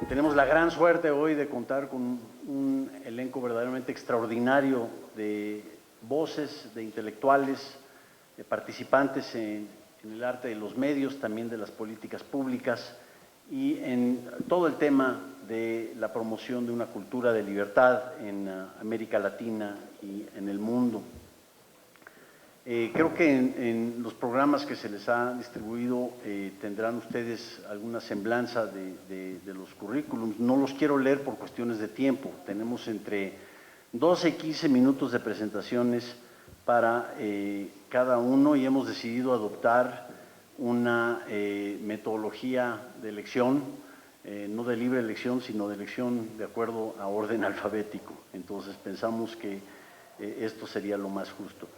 Tenemos la gran suerte hoy de contar con un elenco verdaderamente extraordinario de voces, de intelectuales, de participantes en el arte de los medios, también de las políticas públicas y en todo el tema de la promoción de una cultura de libertad en América Latina y en el mundo. Creo que en los programas que se les ha distribuido tendrán ustedes alguna semblanza de los currículums. No los quiero leer por cuestiones de tiempo. Tenemos entre 12 y 15 minutos de presentaciones para cada uno y hemos decidido adoptar una metodología de elección, no de libre elección, sino de elección de acuerdo a orden alfabético. Entonces pensamos que esto sería lo más justo.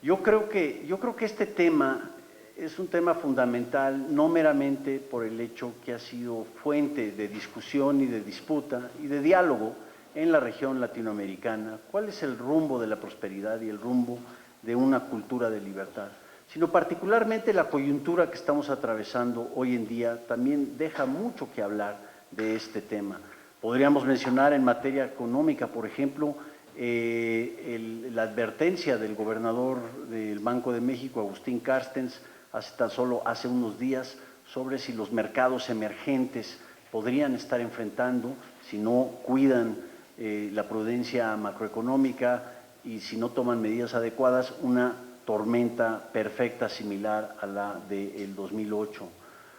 Yo creo que este tema es un tema fundamental, no meramente por el hecho que ha sido fuente de discusión y de disputa y de diálogo en la región latinoamericana, cuál es el rumbo de la prosperidad y el rumbo de una cultura de libertad, sino particularmente la coyuntura que estamos atravesando hoy en día también deja mucho que hablar de este tema. Podríamos mencionar en materia económica, por ejemplo, la advertencia del gobernador del Banco de México, Agustín Carstens, hace unos días, sobre si los mercados emergentes podrían estar enfrentando, si no cuidan la prudencia macroeconómica y si no toman medidas adecuadas, una tormenta perfecta similar a la del 2008.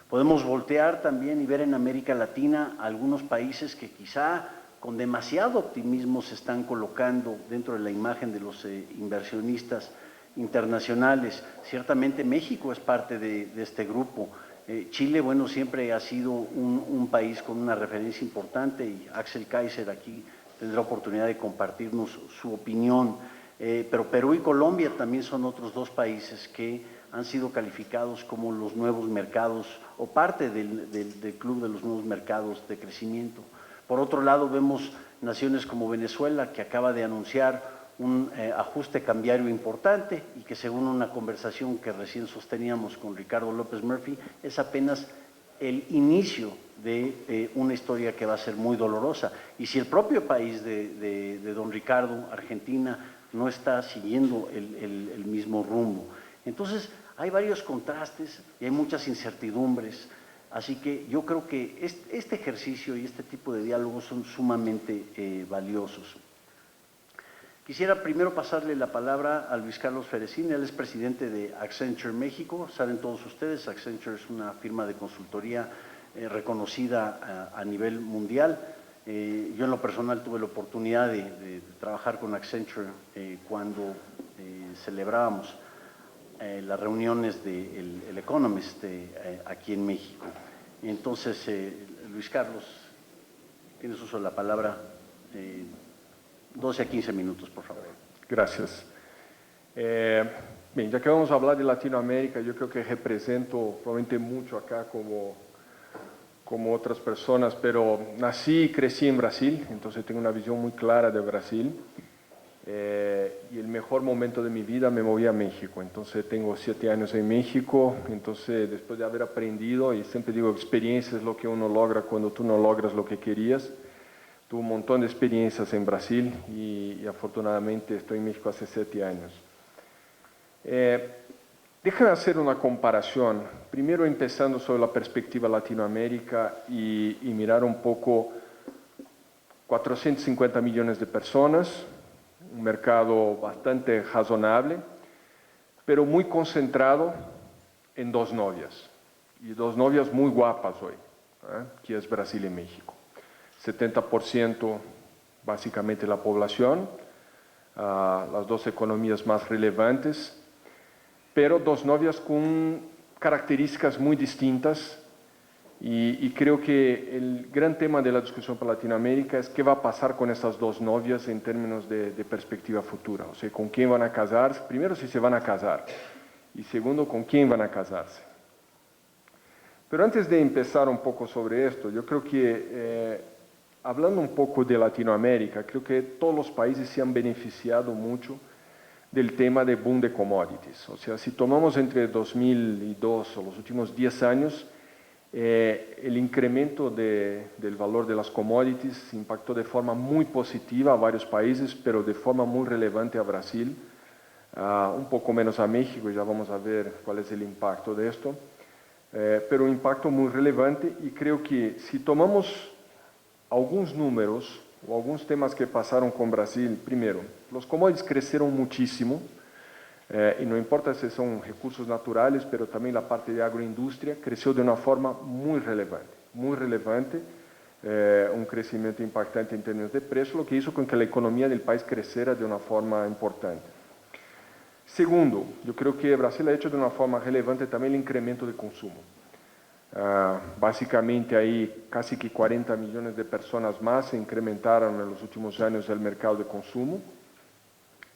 Podemos voltear también y ver en América Latina algunos países que quizá con demasiado optimismo se están colocando dentro de la imagen de los inversionistas internacionales. Ciertamente México es parte de este grupo. Chile, bueno, siempre ha sido un país con una referencia importante y Axel Kaiser aquí tendrá oportunidad de compartirnos su opinión. Pero Perú y Colombia también son otros dos países que han sido calificados como los nuevos mercados o parte del club de los nuevos mercados de crecimiento. Por otro lado, vemos naciones como Venezuela, que acaba de anunciar un ajuste cambiario importante y que según una conversación que recién sosteníamos con Ricardo López Murphy, es apenas el inicio de una historia que va a ser muy dolorosa. Y si el propio país de don Ricardo, Argentina, no está siguiendo el mismo rumbo. Entonces, hay varios contrastes y hay muchas incertidumbres. Así que yo creo que este ejercicio y este tipo de diálogos son sumamente valiosos. Quisiera primero pasarle la palabra a Luis Carlos Ferecín, él es presidente de Accenture México. Saben todos ustedes, Accenture es una firma de consultoría reconocida a nivel mundial. Yo en lo personal tuve la oportunidad de trabajar con Accenture cuando celebrábamos las reuniones del Economist aquí en México. Entonces, Luis Carlos, tienes uso de la palabra, 12 a 15 minutos, por favor. Gracias. Bien, ya que vamos a hablar de Latinoamérica, yo creo que represento probablemente mucho acá como otras personas, pero nací y crecí en Brasil, entonces tengo una visión muy clara de Brasil. Y el mejor momento de mi vida me moví a México, entonces tengo 7 años en México, entonces después de haber aprendido, y siempre digo, experiencia es lo que uno logra cuando tú no logras lo que querías. Tuve un montón de experiencias en Brasil y afortunadamente estoy en México hace 7 años. Déjame hacer una comparación, primero empezando sobre la perspectiva Latinoamérica y mirar un poco 450 millones de personas, un mercado bastante razonable, pero muy concentrado en 2 novias, y 2 novias muy guapas hoy, que es Brasil y México. 70% básicamente la población, las 2 economías más relevantes, pero 2 novias con características muy distintas. Y creo que el gran tema de la discusión para Latinoamérica es qué va a pasar con estas 2 novias en términos de perspectiva futura. O sea, con quién van a casarse, primero si se van a casar, y segundo, con quién van a casarse. Pero antes de empezar un poco sobre esto, yo creo que, hablando un poco de Latinoamérica, creo que todos los países se han beneficiado mucho del tema de boom de commodities. O sea, si tomamos entre 2002 o los últimos 10 años, el incremento del valor de las commodities impactó de forma muy positiva a varios países, pero de forma muy relevante a Brasil, un poco menos a México, ya vamos a ver cuál es el impacto de esto, pero un impacto muy relevante, y creo que si tomamos algunos números o algunos temas que pasaron con Brasil, primero, los commodities crecieron muchísimo, y no importa si son recursos naturales, pero también la parte de agroindustria creció de una forma muy relevante, un crecimiento impactante en términos de precio, lo que hizo con que la economía del país creciera de una forma importante. Segundo, yo creo que Brasil ha hecho de una forma relevante también el incremento de consumo. Básicamente ahí casi que 40 millones de personas más se incrementaron en los últimos años el mercado de consumo,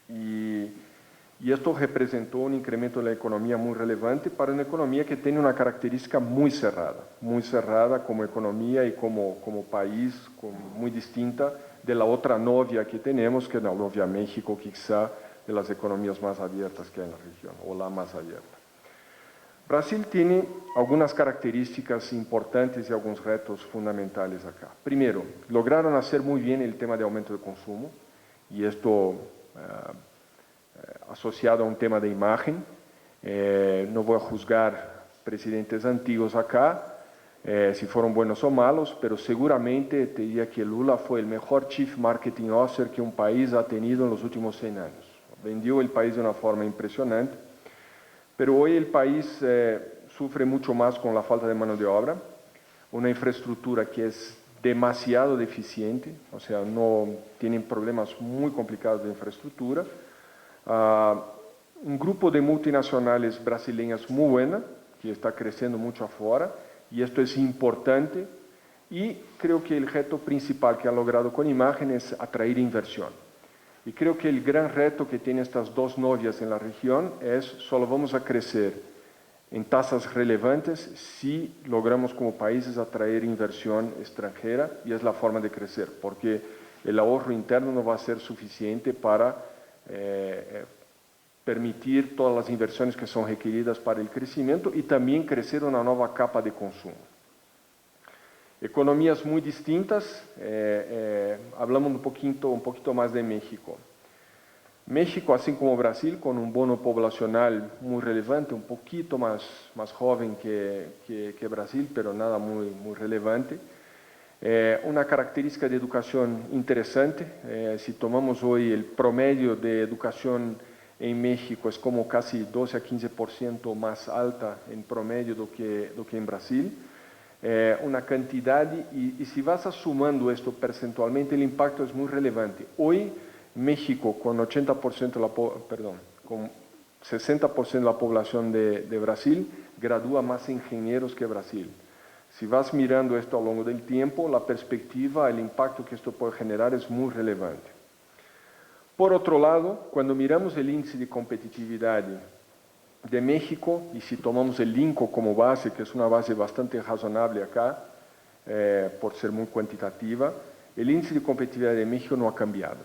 y esto representó un incremento de la economía muy relevante para una economía que tiene una característica muy cerrada como economía y como país, muy distinta de la otra novia que tenemos, que es la novia México, quizá de las economías más abiertas que hay en la región, o la más abierta. Brasil tiene algunas características importantes y algunos retos fundamentales acá. Primero, lograron hacer muy bien el tema de aumento de consumo, y esto asociado a un tema de imagen. No voy a juzgar presidentes antiguos acá, si fueron buenos o malos, pero seguramente te diría que Lula fue el mejor Chief Marketing Officer que un país ha tenido en los últimos 100 años. Vendió el país de una forma impresionante, pero hoy el país sufre mucho más con la falta de mano de obra, una infraestructura que es demasiado deficiente, o sea, no tienen problemas muy complicados de infraestructura, un grupo de multinacionales brasileñas muy buena, que está creciendo mucho afuera, y esto es importante, y creo que el reto principal que ha logrado con imagen es atraer inversión. Y creo que el gran reto que tienen estas dos novias en la región es: solo vamos a crecer en tasas relevantes si logramos como países atraer inversión extranjera, y es la forma de crecer, porque el ahorro interno no va a ser suficiente para permitir todas las inversiones que son requeridas para el crecimiento y también crecer una nueva capa de consumo. Economías muy distintas, hablamos un poquito más de México. México, así como Brasil, con un bono poblacional muy relevante, un poquito más joven que Brasil, pero nada muy relevante. Una característica de educación interesante, si tomamos hoy el promedio de educación en México, es como casi 12 a 15% más alta en promedio do que en Brasil. Una cantidad, y si vas sumando esto percentualmente, el impacto es muy relevante. Hoy México, con 60% de la población de Brasil, gradúa más ingenieros que Brasil. Si vas mirando esto a lo largo del tiempo, la perspectiva, el impacto que esto puede generar es muy relevante. Por otro lado, cuando miramos el índice de competitividad de México, y si tomamos el INCO como base, que es una base bastante razonable acá, por ser muy cuantitativa, el índice de competitividad de México no ha cambiado.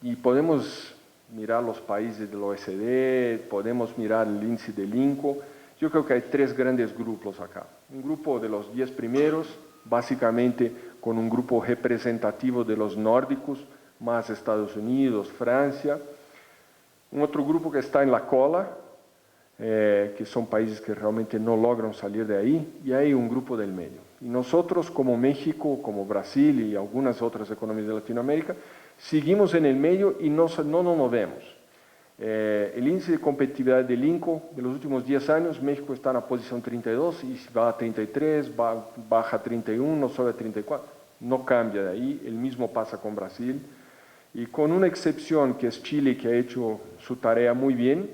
Y podemos mirar los países del OECD, podemos mirar el índice del INCO. Yo creo que hay tres grandes grupos acá. Un grupo de los 10 primeros, básicamente con un grupo representativo de los nórdicos, más Estados Unidos, Francia. Un otro grupo que está en la cola, que son países que realmente no logran salir de ahí, y hay un grupo del medio. Y nosotros, como México, como Brasil y algunas otras economías de Latinoamérica, seguimos en el medio y no nos movemos. El índice de competitividad del INCO de los últimos 10 años, México está en la posición 32, y va a 33, baja a 31, sube a 34, no cambia de ahí. El mismo pasa con Brasil, y con una excepción que es Chile, que ha hecho su tarea muy bien.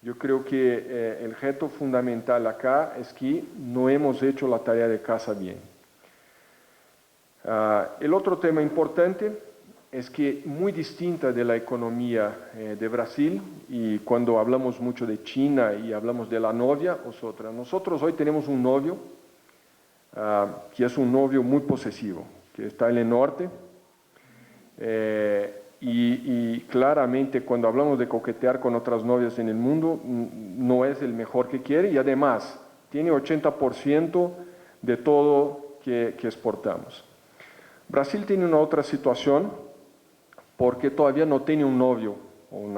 Yo creo que el reto fundamental acá es que no hemos hecho la tarea de casa bien. El otro tema importante es que, muy distinta de la economía de Brasil, y cuando hablamos mucho de China y hablamos de la novia, nosotros hoy tenemos un novio que es un novio muy posesivo, que está en el norte, y claramente cuando hablamos de coquetear con otras novias en el mundo, no es el mejor que quiere, y además tiene 80% de todo que exportamos. Brasil tiene una otra situación porque todavía no tiene un novio, o un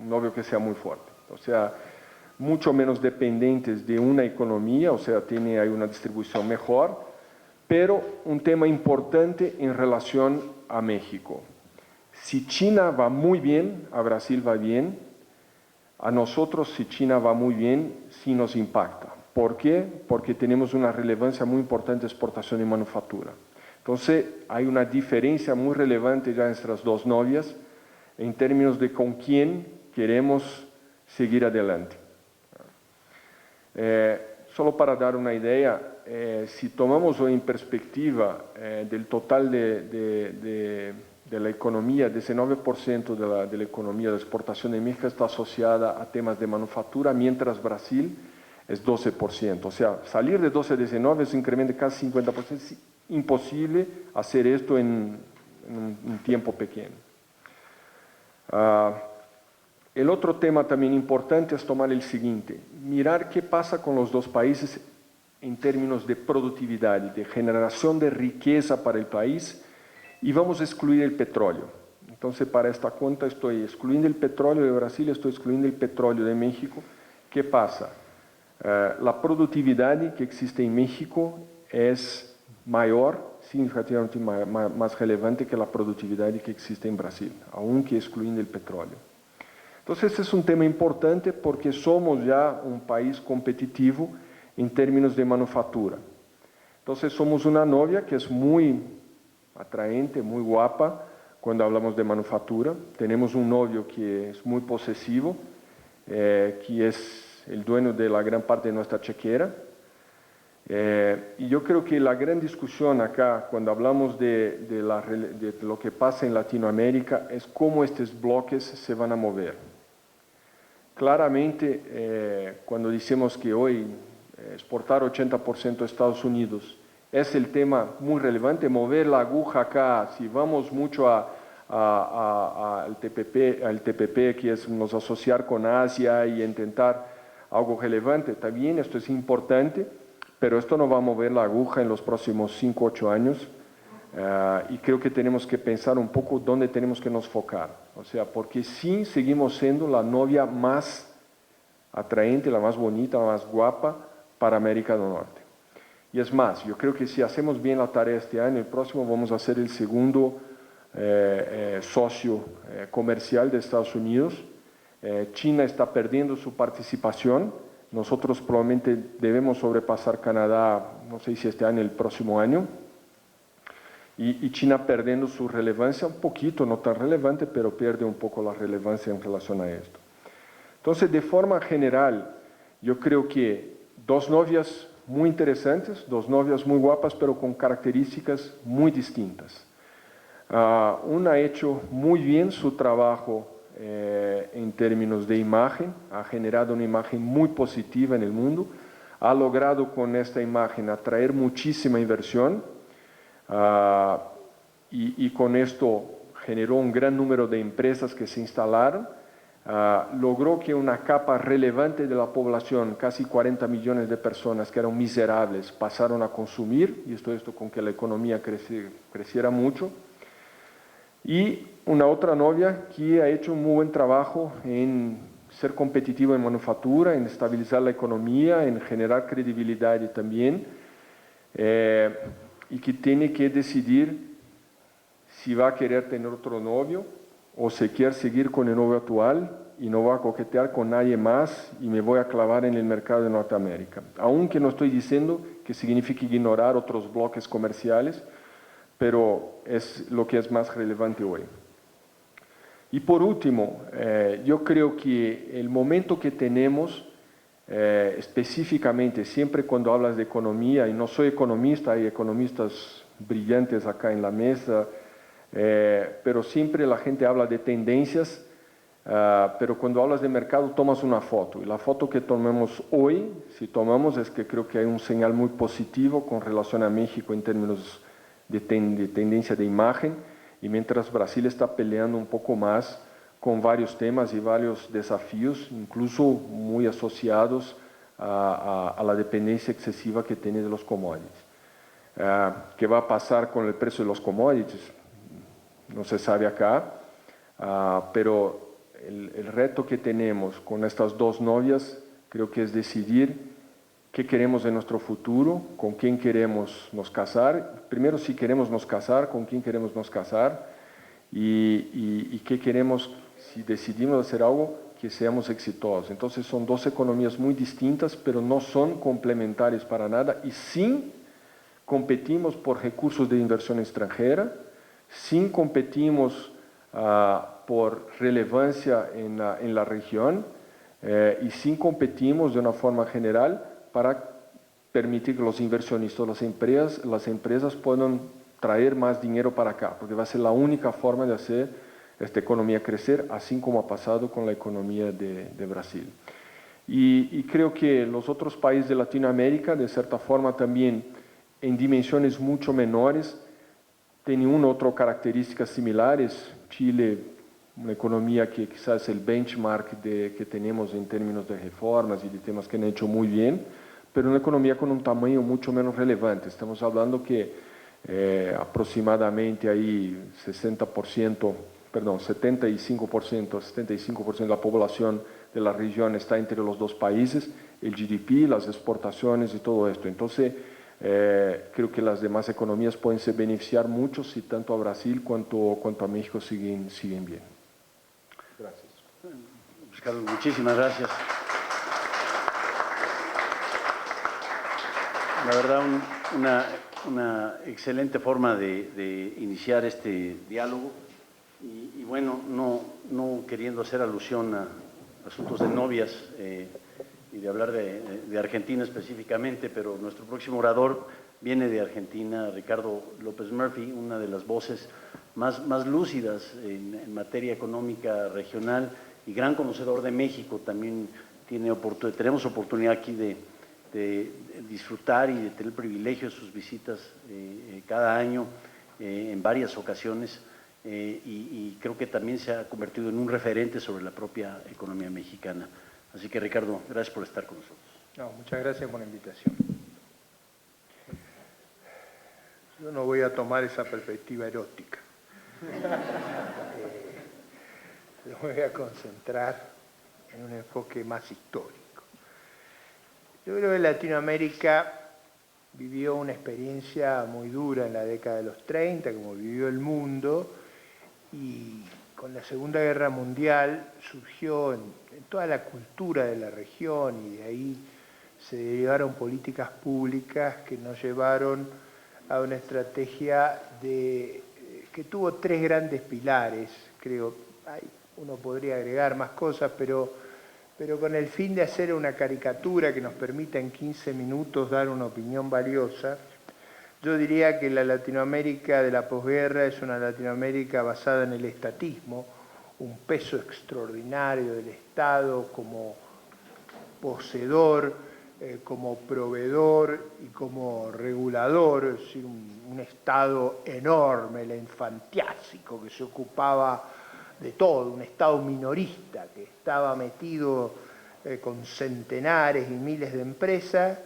novio que sea muy fuerte. O sea, mucho menos dependientes de una economía, o sea, tiene ahí una distribución mejor, pero un tema importante en relación a México. Si China va muy bien, a Brasil va bien, a nosotros si China va muy bien, sí nos impacta. ¿Por qué? Porque tenemos una relevancia muy importante de exportación y manufactura. Entonces, hay una diferencia muy relevante ya en nuestras dos novias en términos de con quién queremos seguir adelante. Solo para dar una idea, si tomamos hoy en perspectiva del total de la economía, de ese 9% de la economía de exportación de México está asociada a temas de manufactura, mientras Brasil es 12%. O sea, salir de 12 a 19 es un incremento de casi 50%. Es imposible hacer esto en un tiempo pequeño. El otro tema también importante es tomar el siguiente, mirar qué pasa con los dos países en términos de productividad, de generación de riqueza para el país, y vamos a excluir el petróleo. Entonces, para esta cuenta estoy excluyendo el petróleo de Brasil, estoy excluyendo el petróleo de México. ¿Qué pasa? La productividad que existe en México es mayor, significativamente más relevante que la productividad que existe en Brasil, aunque excluyendo el petróleo. Entonces, este es un tema importante porque somos ya un país competitivo en términos de manufactura. Entonces, somos una novia que es muy atraente, muy guapa cuando hablamos de manufactura. Tenemos un novio que es muy posesivo, que es el dueño de la gran parte de nuestra chequera. Y yo creo que la gran discusión acá, cuando hablamos de lo que pasa en Latinoamérica, es cómo estos bloques se van a mover. Claramente, cuando decimos que hoy exportar 80% a Estados Unidos es el tema muy relevante, mover la aguja acá, si vamos mucho al TPP, que es nos asociar con Asia y intentar algo relevante, también esto es importante, pero esto no va a mover la aguja en los próximos 5 o 8 años. Y creo que tenemos que pensar un poco dónde tenemos que nos enfocar. O sea, porque sí seguimos siendo la novia más atraente, la más bonita, la más guapa para América del Norte. Y es más, yo creo que si hacemos bien la tarea este año, el próximo vamos a ser el segundo socio comercial de Estados Unidos. China está perdiendo su participación. Nosotros probablemente debemos sobrepasar Canadá, no sé si este año o el próximo año. Y China perdiendo su relevancia un poquito, no tan relevante, pero pierde un poco la relevancia en relación a esto. Entonces, de forma general, yo creo que dos novias muy interesantes, dos novias muy guapas, pero con características muy distintas. Una ha hecho muy bien su trabajo en términos de imagen, ha generado una imagen muy positiva en el mundo, ha logrado con esta imagen atraer muchísima inversión, y con esto generó un gran número de empresas que se instalaron, logró que una capa relevante de la población, casi 40 millones de personas que eran miserables, pasaron a consumir, y esto con que la economía creciera mucho. Y una otra novia que ha hecho un muy buen trabajo en ser competitiva en manufactura, en estabilizar la economía, en generar credibilidad también, y que tiene que decidir si va a querer tener otro novio o si quiere seguir con el novio actual y no va a coquetear con nadie más y me voy a clavar en el mercado de Norteamérica. Aunque no estoy diciendo que signifique ignorar otros bloques comerciales, pero es lo que es más relevante hoy. Y por último, yo creo que el momento que tenemos, específicamente, siempre cuando hablas de economía, y no soy economista, hay economistas brillantes acá en la mesa, pero siempre la gente habla de tendencias, pero cuando hablas de mercado tomas una foto, y la foto que tomemos hoy, si tomamos, es que creo que hay un señal muy positivo con relación a México en términos de tendencia de imagen, y mientras Brasil está peleando un poco más con varios temas y varios desafíos, incluso muy asociados a la dependencia excesiva que tiene de los commodities. ¿Qué va a pasar con el precio de los commodities? No se sabe acá, pero el reto que tenemos con estas dos novias creo que es decidir qué queremos en nuestro futuro, con quién queremos nos casar. Primero, si queremos nos casar, con quién queremos nos casar y qué queremos, si decidimos hacer algo, que seamos exitosos. Entonces son dos economías muy distintas, pero no son complementarias para nada y sin competimos por recursos de inversión extranjera, sin competimos por relevancia en la región y sin competimos de una forma general para permitir que los inversionistas, las empresas puedan traer más dinero para acá, porque va a ser la única forma de hacer esta economía crecer, así como ha pasado con la economía de Brasil. Y creo que los otros países de Latinoamérica, de cierta forma también en dimensiones mucho menores, tienen una u otra características similares. Chile, una economía que quizás es el benchmark que tenemos en términos de reformas y de temas que han hecho muy bien, pero una economía con un tamaño mucho menos relevante. Estamos hablando que aproximadamente ahí 75% de la población de la región está entre los dos países, el GDP, las exportaciones y todo esto. Entonces, creo que las demás economías pueden se beneficiar mucho si tanto a Brasil cuanto a México siguen bien. Gracias. Pues Carlos, muchísimas gracias. La verdad, una excelente forma de iniciar este diálogo y bueno, no queriendo hacer alusión a asuntos de novias y de hablar de Argentina específicamente, pero nuestro próximo orador viene de Argentina, Ricardo López Murphy, una de las voces más lúcidas en materia económica regional y gran conocedor de México. También tenemos oportunidad aquí de disfrutar y de tener el privilegio de sus visitas cada año en varias ocasiones y creo que también se ha convertido en un referente sobre la propia economía mexicana. Así que Ricardo, gracias por estar con nosotros. No, muchas gracias por la invitación. Yo no voy a tomar esa perspectiva erótica. Yo me voy a concentrar en un enfoque más histórico. Yo creo que Latinoamérica vivió una experiencia muy dura en la década de los 30, como vivió el mundo, y con la Segunda Guerra Mundial surgió en toda la cultura de la región y de ahí se derivaron políticas públicas que nos llevaron a una estrategia que tuvo tres grandes pilares, creo. Uno podría agregar más cosas, pero con el fin de hacer una caricatura que nos permita en 15 minutos dar una opinión valiosa, yo diría que la Latinoamérica de la posguerra es una Latinoamérica basada en el estatismo, un peso extraordinario del Estado como poseedor, como proveedor y como regulador, es decir, un Estado enorme, el infantiásico, que se ocupaba de todo, un Estado minorista que estaba metido con centenares y miles de empresas,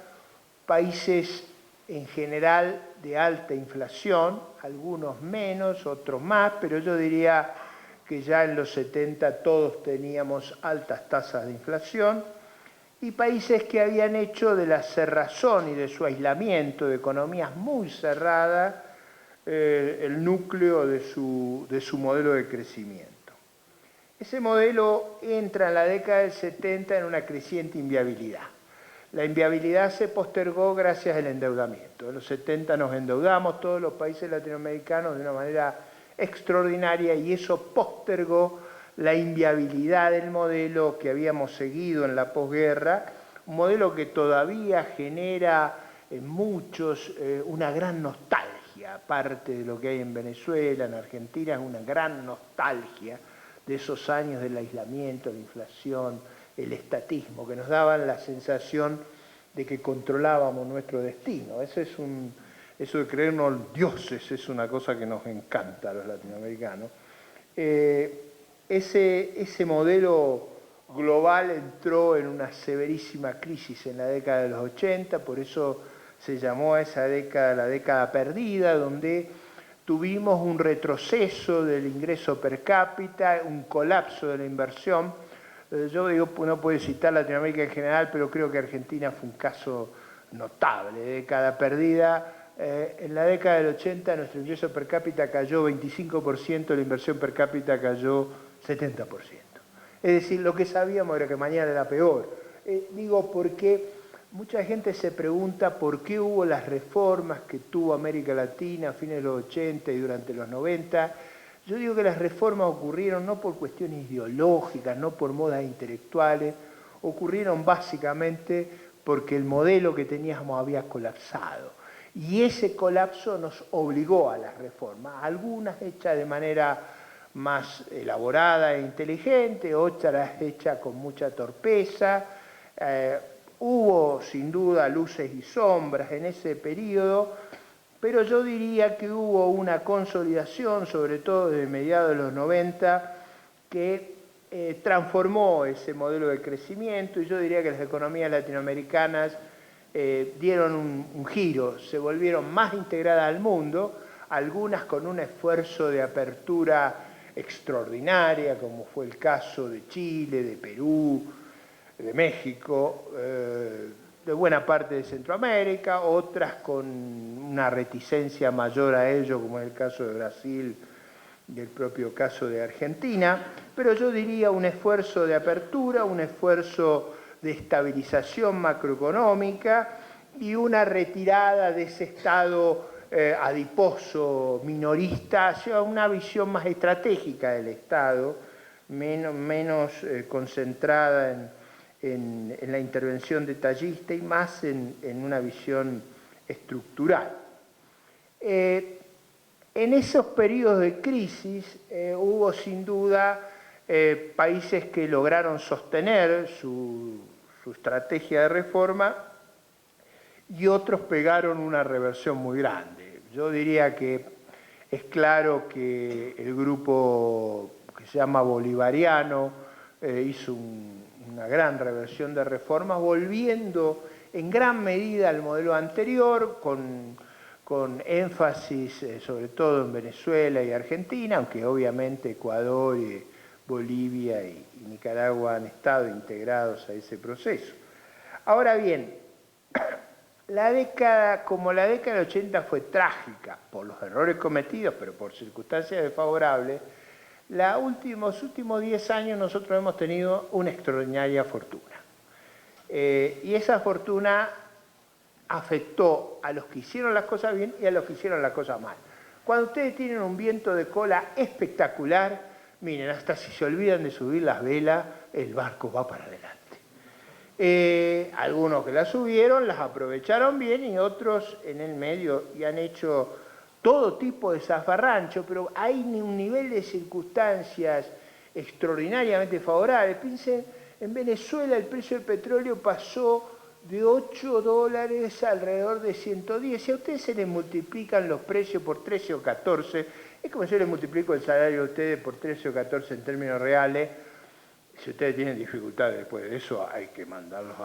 países en general de alta inflación, algunos menos, otros más, pero yo diría que ya en los 70 todos teníamos altas tasas de inflación, y países que habían hecho de la cerrazón y de su aislamiento, de economías muy cerradas, el núcleo de su modelo de crecimiento. Ese modelo entra en la década del 70 en una creciente inviabilidad. La inviabilidad se postergó gracias al endeudamiento. En los 70 nos endeudamos todos los países latinoamericanos de una manera extraordinaria y eso postergó la inviabilidad del modelo que habíamos seguido en la posguerra, un modelo que todavía genera en muchos una gran nostalgia, aparte de lo que hay en Venezuela, en Argentina, es una gran nostalgia de esos años del aislamiento, la inflación, el estatismo, que nos daban la sensación de que controlábamos nuestro destino. Eso de creernos dioses es una cosa que nos encanta a los latinoamericanos. Ese modelo global entró en una severísima crisis en la década de los 80, por eso se llamó a esa década la década perdida, donde tuvimos un retroceso del ingreso per cápita, un colapso de la inversión. Yo digo, no puedo citar Latinoamérica en general, pero creo que Argentina fue un caso notable, década perdida. En la década del 80 nuestro ingreso per cápita cayó 25%, la inversión per cápita cayó 70%. Es decir, lo que sabíamos era que mañana era peor. Digo porque mucha gente se pregunta por qué hubo las reformas que tuvo América Latina a fines de los 80 y durante los 90. Yo digo que las reformas ocurrieron no por cuestiones ideológicas, no por modas intelectuales, ocurrieron básicamente porque el modelo que teníamos había colapsado. Y ese colapso nos obligó a las reformas, algunas hechas de manera más elaborada e inteligente, otras hechas con mucha torpeza. Hubo sin duda luces y sombras en ese periodo, pero yo diría que hubo una consolidación, sobre todo desde mediados de los 90, que transformó ese modelo de crecimiento, y yo diría que las economías latinoamericanas dieron un giro, se volvieron más integradas al mundo, algunas con un esfuerzo de apertura extraordinaria, como fue el caso de Chile, de Perú, de México, de buena parte de Centroamérica, otras con una reticencia mayor a ello, como es el caso de Brasil y el propio caso de Argentina, pero yo diría un esfuerzo de apertura, un esfuerzo de estabilización macroeconómica y una retirada de ese estado adiposo, minorista, hacia una visión más estratégica del Estado, menos concentrada en la intervención detallista y más en una visión estructural. En esos periodos de crisis hubo sin duda países que lograron sostener su estrategia de reforma y otros pegaron una reversión muy grande. Yo diría que es claro que el grupo que se llama bolivariano hizo una gran reversión de reformas, volviendo en gran medida al modelo anterior, con énfasis sobre todo en Venezuela y Argentina, aunque obviamente Ecuador, Bolivia y Nicaragua han estado integrados a ese proceso. Ahora bien, como la década del 80 fue trágica por los errores cometidos, pero por circunstancias desfavorables, los últimos 10 años nosotros hemos tenido una extraordinaria fortuna. Y esa fortuna afectó a los que hicieron las cosas bien y a los que hicieron las cosas mal. Cuando ustedes tienen un viento de cola espectacular, miren, hasta si se olvidan de subir las velas, el barco va para adelante. Algunos que las subieron las aprovecharon bien y otros en el medio y han hecho todo tipo de zafarrancho, pero hay un nivel de circunstancias extraordinariamente favorables. Piensen, en Venezuela el precio del petróleo pasó de $8 a alrededor de 110. Si a ustedes se les multiplican los precios por 13 o 14, es como si yo les multiplico el salario a ustedes por 13 o 14 en términos reales. Si ustedes tienen dificultades después de eso, hay que mandarlos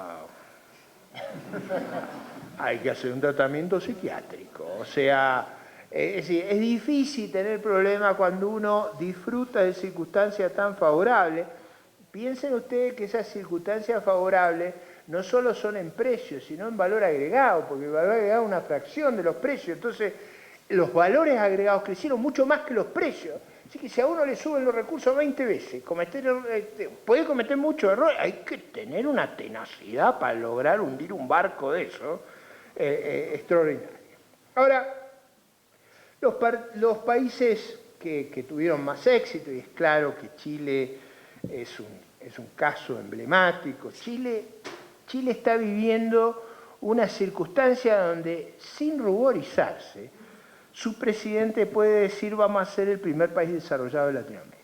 hay que hacer un tratamiento psiquiátrico. O sea, es decir, es difícil tener problemas cuando uno disfruta de circunstancias tan favorables. Piensen ustedes que esas circunstancias favorables no solo son en precios, sino en valor agregado, porque el valor agregado es una fracción de los precios. Entonces, los valores agregados crecieron mucho más que los precios. Así que si a uno le suben los recursos 20 veces, puede cometer muchos errores. Hay que tener una tenacidad para lograr hundir un barco de eso, extraordinario. Ahora, los países que tuvieron más éxito, y es claro que Chile es un caso emblemático, Chile está viviendo una circunstancia donde, sin ruborizarse, su presidente puede decir vamos a ser el primer país desarrollado de Latinoamérica.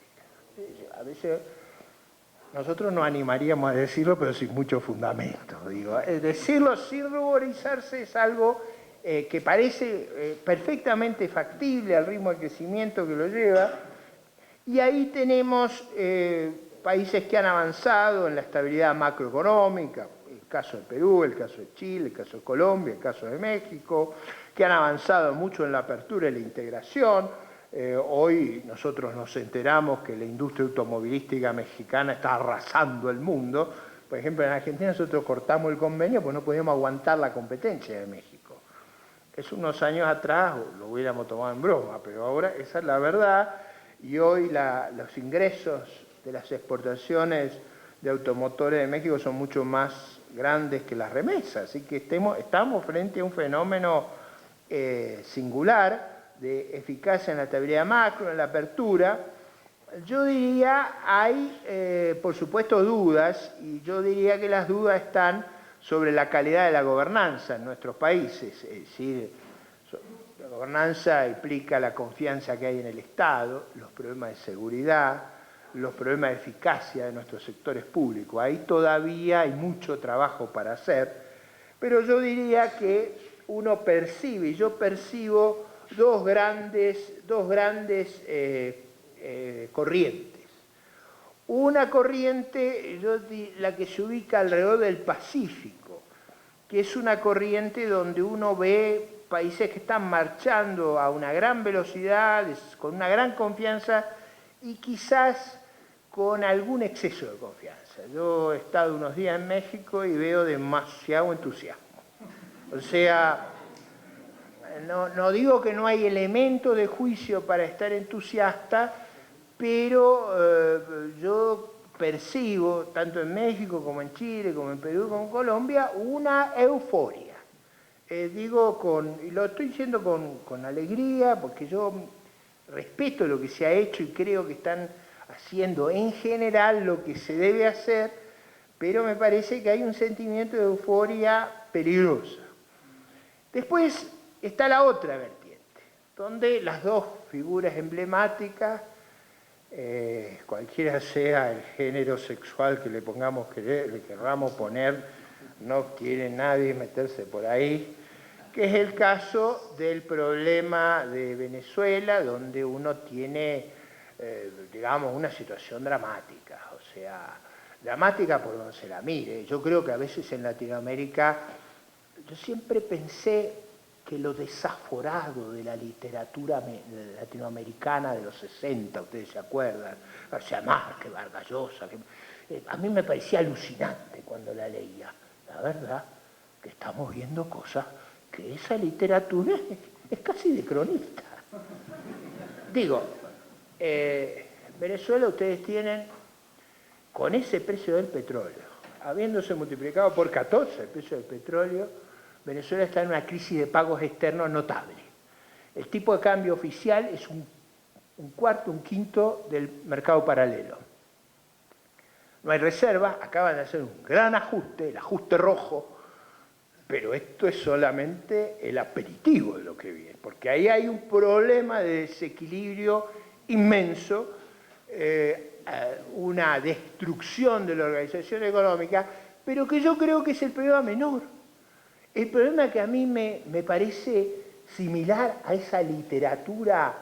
A veces nosotros nos animaríamos a decirlo, pero sin mucho fundamento. Decirlo sin ruborizarse es algo que parece perfectamente factible al ritmo de crecimiento que lo lleva. Y ahí tenemos países que han avanzado en la estabilidad macroeconómica, el caso de Perú, el caso de Chile, el caso de Colombia, el caso de México, que han avanzado mucho en la apertura y la integración. Hoy nosotros nos enteramos que la industria automovilística mexicana está arrasando el mundo. Por ejemplo, en Argentina nosotros cortamos el convenio porque no podíamos aguantar la competencia de México. Es unos años atrás lo hubiéramos tomado en broma, pero ahora esa es la verdad. Y hoy los ingresos de las exportaciones de automotores de México son mucho más grandes que las remesas. Así que estamos frente a un fenómeno singular de eficacia en la estabilidad macro, en la apertura. Yo diría, hay por supuesto dudas, y yo diría que las dudas están sobre la calidad de la gobernanza en nuestros países. Es decir, la gobernanza implica la confianza que hay en el Estado, los problemas de seguridad, los problemas de eficacia de nuestros sectores públicos. Ahí todavía hay mucho trabajo para hacer, pero yo diría que uno percibe, y yo percibo dos grandes corrientes. Una corriente, la que se ubica alrededor del Pacífico, que es una corriente donde uno ve países que están marchando a una gran velocidad, con una gran confianza y quizás con algún exceso de confianza. Yo he estado unos días en México y veo demasiado entusiasmo. O sea, no digo que no hay elemento de juicio para estar entusiasta, pero yo percibo, tanto en México como en Chile, como en Perú, como en Colombia, una euforia. Y lo estoy diciendo con alegría, porque yo respeto lo que se ha hecho y creo que están haciendo en general lo que se debe hacer, pero me parece que hay un sentimiento de euforia peligrosa. Después está la otra vertiente, donde las dos figuras emblemáticas, cualquiera sea el género sexual que le querramos poner, no quiere nadie meterse por ahí, que es el caso del problema de Venezuela, donde uno tiene, digamos, una situación dramática, o sea, dramática por donde se la mire. Yo creo que a veces en Latinoamérica, yo siempre pensé que lo desaforado de la literatura latinoamericana de los 60, ustedes se acuerdan, García Márquez, Vargas Llosa, a mí me parecía alucinante cuando la leía. La verdad que estamos viendo cosas que esa literatura es casi de cronista. Digo, Venezuela ustedes tienen, con ese precio del petróleo, habiéndose multiplicado por 14 el precio del petróleo, Venezuela está en una crisis de pagos externos notable. El tipo de cambio oficial es un cuarto, un quinto del mercado paralelo. No hay reserva, acaban de hacer un gran ajuste, el ajuste rojo, pero esto es solamente el aperitivo de lo que viene, porque ahí hay un problema de desequilibrio inmenso, una destrucción de la organización económica, pero que yo creo que es el problema menor. El problema que a mí me parece similar a esa literatura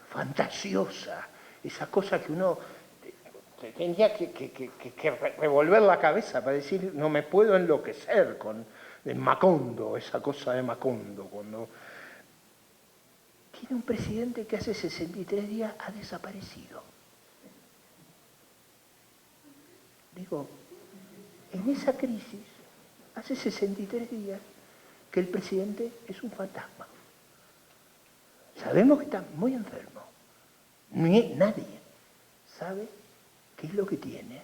fantasiosa, esa cosa que uno tenía que revolver la cabeza para decir, no me puedo enloquecer con el Macondo, esa cosa de Macondo, cuando tiene un presidente que hace 63 días ha desaparecido. Digo, en esa crisis, hace 63 días que el presidente es un fantasma. Sabemos que está muy enfermo. Nadie sabe qué es lo que tiene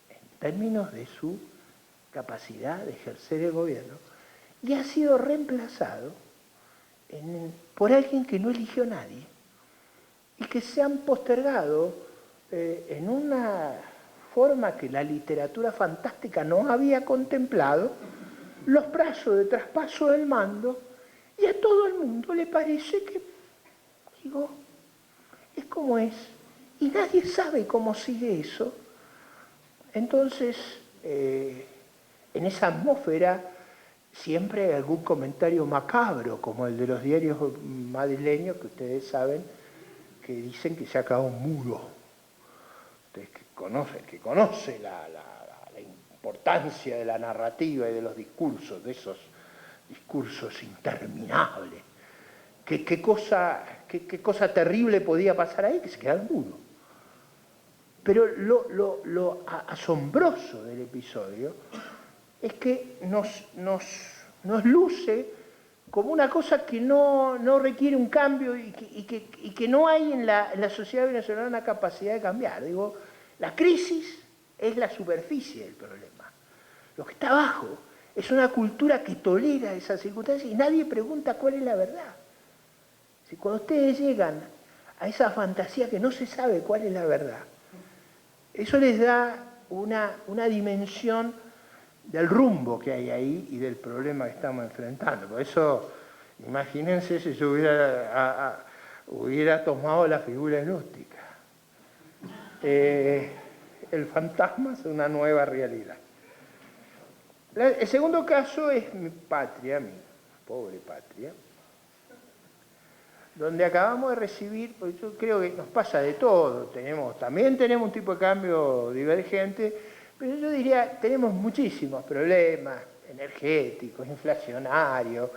en términos de su capacidad de ejercer el gobierno, y ha sido reemplazado por alguien que no eligió a nadie y que se han postergado en una forma que la literatura fantástica no había contemplado, los plazos de traspaso del mando, y a todo el mundo le parece que, digo, es como es, y nadie sabe cómo sigue eso. Entonces, en esa atmósfera siempre hay algún comentario macabro, como el de los diarios madrileños, que ustedes saben, que dicen que se ha acabado un muro ustedes que conoce la importancia de la narrativa y de los discursos, de esos discursos interminables, qué cosa terrible podía pasar ahí, que se quedara mudo. Pero lo asombroso del episodio es que nos luce como una cosa que no requiere un cambio y que no hay en la sociedad venezolana una capacidad de cambiar. Digo, la crisis es la superficie del problema. Lo que está abajo es una cultura que tolera esas circunstancias y nadie pregunta cuál es la verdad. Si cuando ustedes llegan a esa fantasía que no se sabe cuál es la verdad, eso les da una dimensión del rumbo que hay ahí y del problema que estamos enfrentando. Por eso, imagínense si yo hubiera tomado la figura gnóstica. El fantasma es una nueva realidad. El segundo caso es mi patria, mi pobre patria, donde acabamos de recibir, porque yo creo que nos pasa de todo, también tenemos un tipo de cambio divergente, pero yo diría, tenemos muchísimos problemas energéticos, inflacionarios,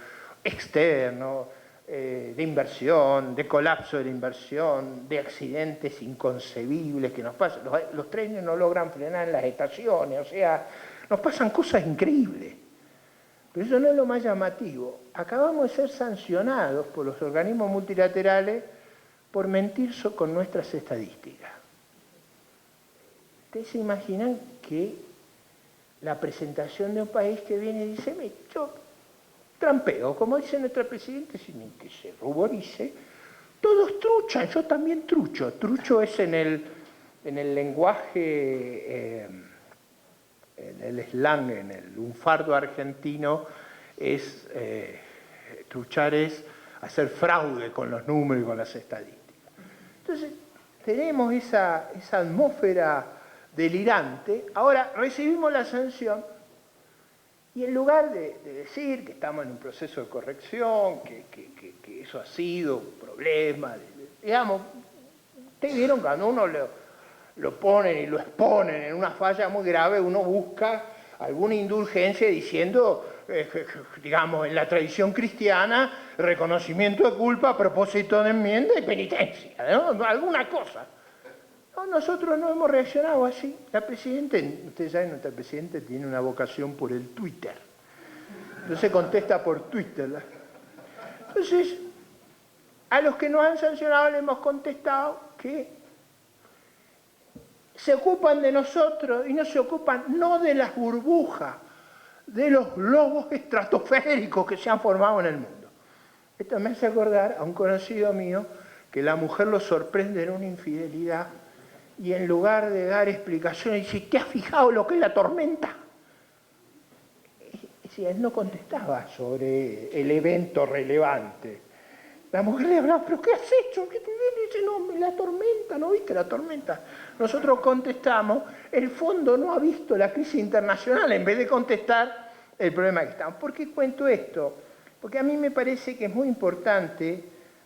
externos, de inversión, de colapso de la inversión, de accidentes inconcebibles que nos pasan. Los trenes no logran frenar en las estaciones, o sea, nos pasan cosas increíbles. Pero eso no es lo más llamativo. Acabamos de ser sancionados por los organismos multilaterales por mentir con nuestras estadísticas. ¿Ustedes se imaginan que la presentación de un país que viene y dice, yo trampeo, como dice nuestro presidente, sin que se ruborice, todos truchan, yo también trucho. Trucho es en el lenguaje, en el slang, en el lunfardo argentino, truchar es hacer fraude con los números y con las estadísticas. Entonces, tenemos esa atmósfera delirante. Ahora, recibimos la sanción y en lugar de decir que estamos en un proceso de corrección, que eso ha sido un problema, digamos, ustedes vieron cuando uno lo ponen y lo exponen en una falla muy grave, uno busca alguna indulgencia diciendo, digamos, en la tradición cristiana, reconocimiento de culpa, propósito de enmienda y penitencia, ¿no? Alguna cosa. No, nosotros no hemos reaccionado así. Ustedes saben, nuestra presidenta tiene una vocación por el Twitter. Entonces contesta por Twitter. Entonces, a los que nos han sancionado le hemos contestado que se ocupan de nosotros y no se ocupan no de las burbujas, de los globos estratosféricos que se han formado en el mundo. Esto me hace acordar a un conocido mío que la mujer lo sorprende en una infidelidad y en lugar de dar explicaciones dice, ¿te has fijado lo que es la tormenta? Y él no contestaba sobre el evento relevante. La mujer le hablaba, ¿pero qué has hecho? ¿Qué te viene? Y dice, no, la tormenta, ¿no viste la tormenta? Nosotros contestamos, el fondo no ha visto la crisis internacional, en vez de contestar el problema que estamos. ¿Por qué cuento esto? Porque a mí me parece que es muy importante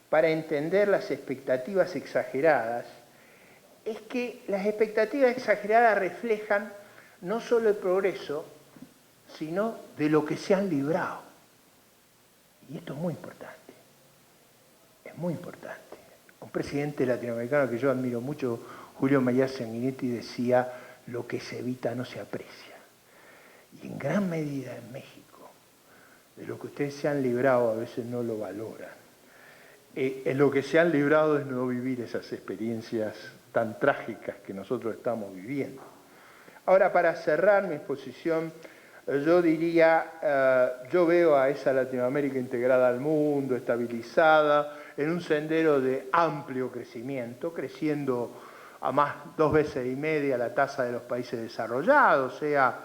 para entender las expectativas exageradas, es que las expectativas exageradas reflejan no solo el progreso, sino de lo que se han librado. Y esto es muy importante. Es muy importante. Un presidente latinoamericano que yo admiro mucho, Julio María Sanguinetti, decía, lo que se evita no se aprecia. Y en gran medida en México, de lo que ustedes se han librado a veces no lo valoran. En lo que se han librado es no vivir esas experiencias tan trágicas que nosotros estamos viviendo. Ahora, para cerrar mi exposición, yo diría, yo veo a esa Latinoamérica integrada al mundo, estabilizada, en un sendero de amplio crecimiento, creciendo a más 2,5 veces la tasa de los países desarrollados, o sea,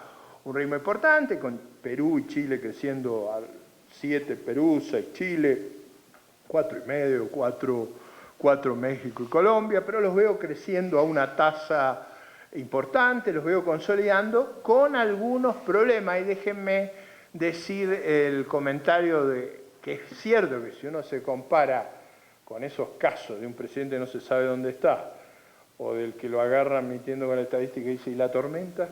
un ritmo importante, con Perú y Chile creciendo a 7 Perú, 6 Chile, 4,5, 4 México y Colombia, pero los veo creciendo a una tasa importante, los veo consolidando con algunos problemas. Y déjenme decir el comentario de que es cierto que si uno se compara con esos casos de un presidente que no se sabe dónde está, o del que lo agarran mintiendo con la estadística y dice, ¿y la tormenta?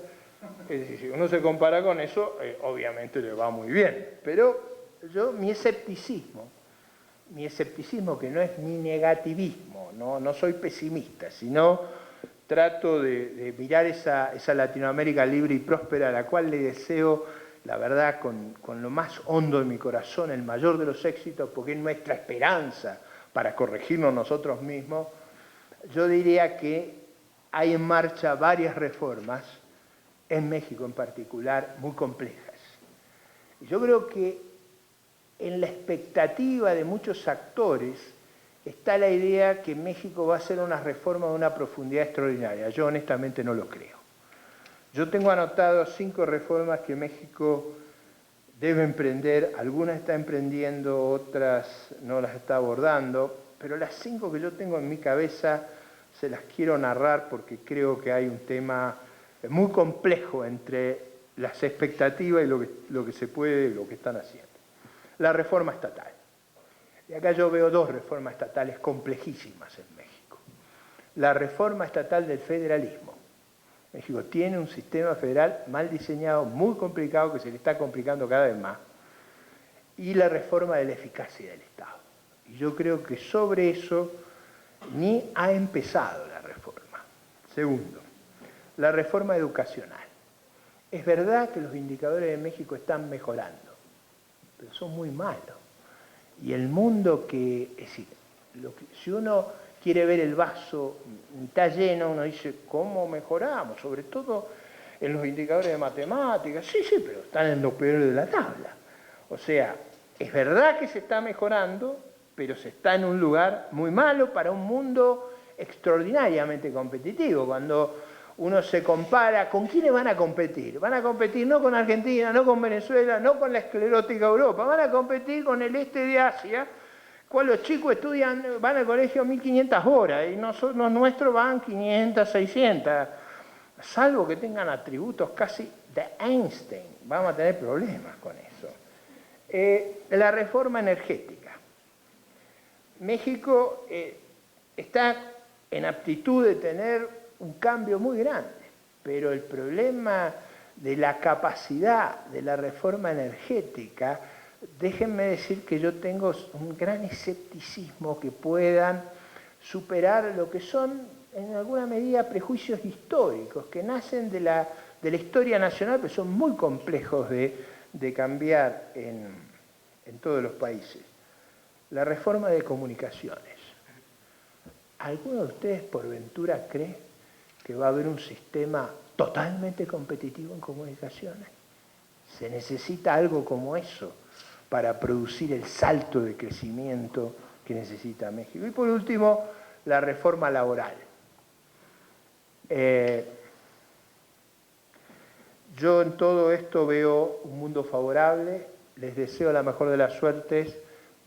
Es decir, si uno se compara con eso, obviamente le va muy bien. Pero mi escepticismo que no es mi negativismo, no soy pesimista, sino trato de mirar esa Latinoamérica libre y próspera a la cual le deseo, la verdad, con lo más hondo de mi corazón, el mayor de los éxitos, porque es nuestra esperanza para corregirnos nosotros mismos. Yo diría que hay en marcha varias reformas, en México en particular, muy complejas. Y yo creo que en la expectativa de muchos actores está la idea que México va a hacer una reforma de una profundidad extraordinaria. Yo honestamente no lo creo. Yo tengo anotado 5 reformas que México debe emprender, algunas está emprendiendo, otras no las está abordando, pero las 5 que yo tengo en mi cabeza se las quiero narrar porque creo que hay un tema muy complejo entre las expectativas y lo que se puede y lo que están haciendo. La reforma estatal. Y acá yo veo 2 reformas estatales complejísimas en México. La reforma estatal del federalismo. México tiene un sistema federal mal diseñado, muy complicado, que se le está complicando cada vez más. Y la reforma de la eficacia del Estado. Y yo creo que sobre eso ni ha empezado la reforma. Segundo, la reforma educacional. Es verdad que los indicadores de México están mejorando, pero son muy malos. Y el mundo es decir, si uno quiere ver el vaso mitad lleno, uno dice, ¿cómo mejoramos? Sobre todo en los indicadores de matemáticas. Sí, pero están en lo peor de la tabla. O sea, es verdad que se está mejorando, pero se está en un lugar muy malo para un mundo extraordinariamente competitivo. Cuando uno se compara, ¿con quiénes van a competir? Van a competir no con Argentina, no con Venezuela, no con la esclerótica Europa, van a competir con el este de Asia, cual los chicos van al colegio 1500 horas y los nuestros van 500, 600, salvo que tengan atributos casi de Einstein, vamos a tener problemas con eso. La reforma energética. México está en aptitud de tener un cambio muy grande, pero el problema de la capacidad de la reforma energética, déjenme decir que yo tengo un gran escepticismo que puedan superar lo que son, en alguna medida, prejuicios históricos, que nacen de la historia nacional, pero son muy complejos de cambiar en todos los países. La reforma de comunicaciones. ¿Alguno de ustedes por ventura cree que va a haber un sistema totalmente competitivo en comunicaciones? Se necesita algo como eso para producir el salto de crecimiento que necesita México. Y por último, la reforma laboral. Yo en todo esto veo un mundo favorable, les deseo la mejor de las suertes,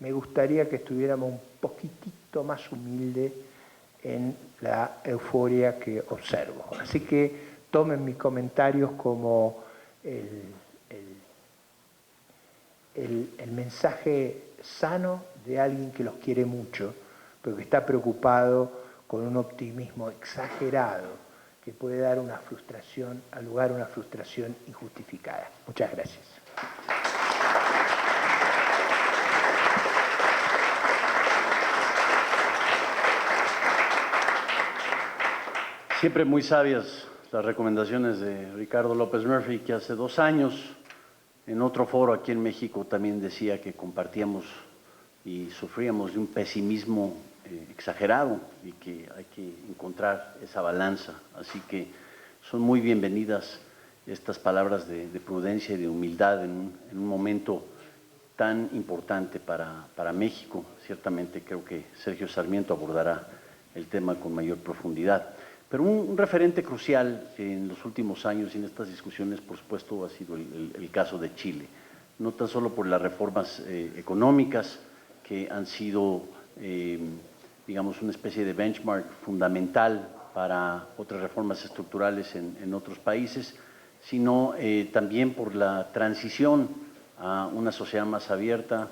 me gustaría que estuviéramos un poquitito más humildes en la euforia que observo. Así que tomen mis comentarios como el mensaje sano de alguien que los quiere mucho, pero que está preocupado con un optimismo exagerado que puede dar una frustración, al lugar una frustración injustificada. Muchas gracias. Siempre muy sabias las recomendaciones de Ricardo López Murphy, que hace 2 años, en otro foro aquí en México, también decía que compartíamos y sufríamos de un pesimismo exagerado y que hay que encontrar esa balanza. Así que son muy bienvenidas estas palabras de prudencia y de humildad en un momento tan importante para México. Ciertamente creo que Sergio Sarmiento abordará el tema con mayor profundidad. Pero un referente crucial en los últimos años y en estas discusiones, por supuesto, ha sido el caso de Chile. No tan solo por las reformas económicas que han sido, digamos, una especie de benchmark fundamental para otras reformas estructurales en otros países, sino también por la transición a una sociedad más abierta,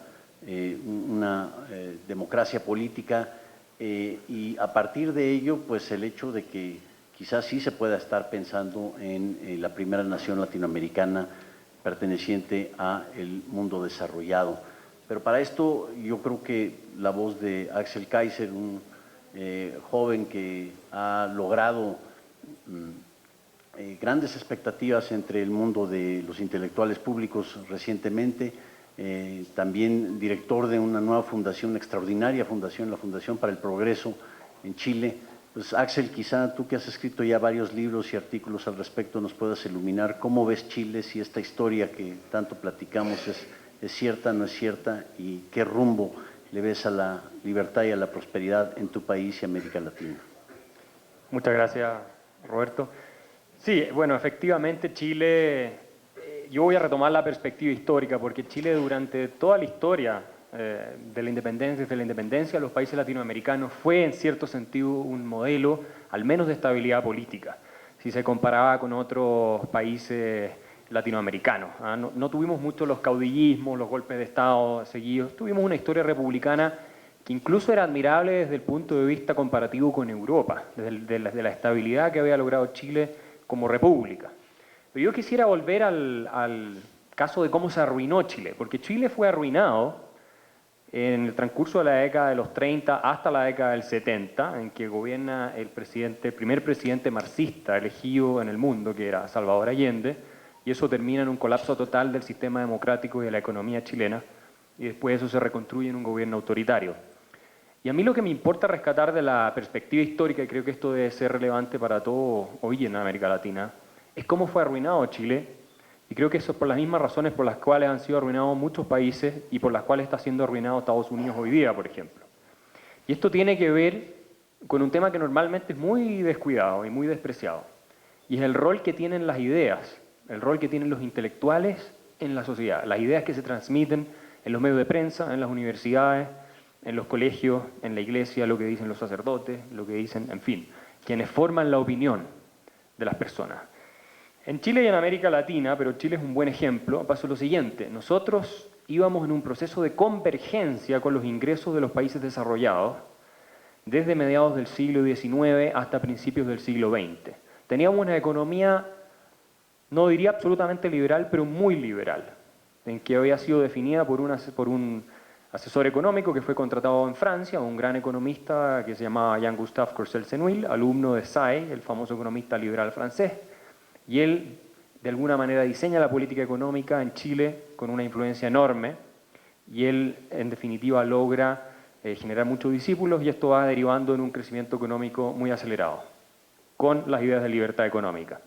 una democracia política y a partir de ello, pues el hecho de que quizás sí se pueda estar pensando en la primera nación latinoamericana perteneciente al mundo desarrollado. Pero para esto yo creo que la voz de Axel Kaiser, un joven que ha logrado grandes expectativas entre el mundo de los intelectuales públicos recientemente, también director de una nueva fundación, una extraordinaria fundación, la Fundación para el Progreso en Chile. Pues Axel, quizá tú que has escrito ya varios libros y artículos al respecto nos puedas iluminar cómo ves Chile, si esta historia que tanto platicamos es cierta, no es cierta, y qué rumbo le ves a la libertad y a la prosperidad en tu país y América Latina. Muchas gracias, Roberto. Sí, bueno, efectivamente Chile, yo voy a retomar la perspectiva histórica, porque Chile durante toda la historia de la independencia, desde la independencia de los países latinoamericanos, fue en cierto sentido un modelo, al menos de estabilidad política, si se comparaba con otros países latinoamericanos. No tuvimos mucho los caudillismos, los golpes de Estado seguidos, tuvimos una historia republicana que incluso era admirable desde el punto de vista comparativo con Europa, desde la estabilidad que había logrado Chile como república. Pero yo quisiera volver al caso de cómo se arruinó Chile, porque Chile fue arruinado en el transcurso de la década de los 30 hasta la década del 70, en que gobierna el primer presidente marxista elegido en el mundo, que era Salvador Allende, y eso termina en un colapso total del sistema democrático y de la economía chilena, y después eso se reconstruye en un gobierno autoritario. Y a mí lo que me importa rescatar de la perspectiva histórica, y creo que esto debe ser relevante para todo hoy en América Latina, es cómo fue arruinado Chile, y creo que eso es por las mismas razones por las cuales han sido arruinados muchos países y por las cuales está siendo arruinado Estados Unidos hoy día, por ejemplo. Y esto tiene que ver con un tema que normalmente es muy descuidado y muy despreciado, y es el rol que tienen las ideas, el rol que tienen los intelectuales en la sociedad, las ideas que se transmiten en los medios de prensa, en las universidades, en los colegios, en la iglesia, lo que dicen los sacerdotes, lo que dicen, en fin, quienes forman la opinión de las personas. En Chile y en América Latina, pero Chile es un buen ejemplo, pasó lo siguiente: nosotros íbamos en un proceso de convergencia con los ingresos de los países desarrollados desde mediados del siglo XIX hasta principios del siglo XX. Teníamos una economía, no diría absolutamente liberal, pero muy liberal, en que había sido definida por un asesor económico que fue contratado en Francia, un gran economista que se llamaba Jean-Gustave Courcelles-Senuil, alumno de Say, el famoso economista liberal francés, y él de alguna manera diseña la política económica en Chile con una influencia enorme, y él en definitiva logra generar muchos discípulos, y esto va derivando en un crecimiento económico muy acelerado, con las ideas de libertad económica.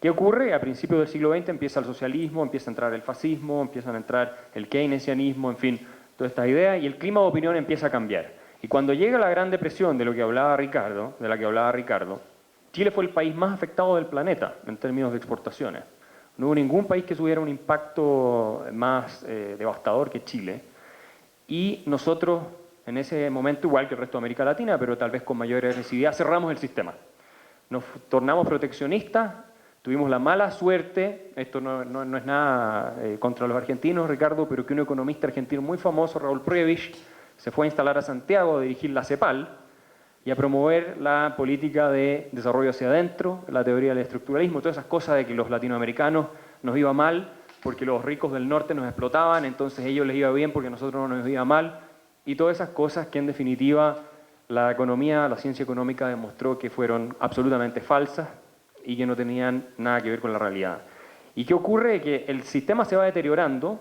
¿Qué ocurre? A principios del siglo XX empieza el socialismo, empieza a entrar el fascismo, empiezan a entrar el keynesianismo, en fin, todas estas ideas, y el clima de opinión empieza a cambiar. Y cuando llega la Gran Depresión de la que hablaba Ricardo, Chile fue el país más afectado del planeta en términos de exportaciones. No hubo ningún país que tuviera un impacto más devastador que Chile. Y nosotros, en ese momento, igual que el resto de América Latina, pero tal vez con mayor agresividad, cerramos el sistema. Nos tornamos proteccionistas, tuvimos la mala suerte, esto no es nada contra los argentinos, Ricardo, pero que un economista argentino muy famoso, Raúl Prebisch, se fue a instalar a Santiago a dirigir la CEPAL y a promover la política de desarrollo hacia adentro, la teoría del estructuralismo, todas esas cosas de que los latinoamericanos nos iba mal porque los ricos del norte nos explotaban, entonces a ellos les iba bien porque a nosotros no nos iba mal, y todas esas cosas que en definitiva la economía, la ciencia económica demostró que fueron absolutamente falsas y que no tenían nada que ver con la realidad. ¿Y qué ocurre? Que el sistema se va deteriorando,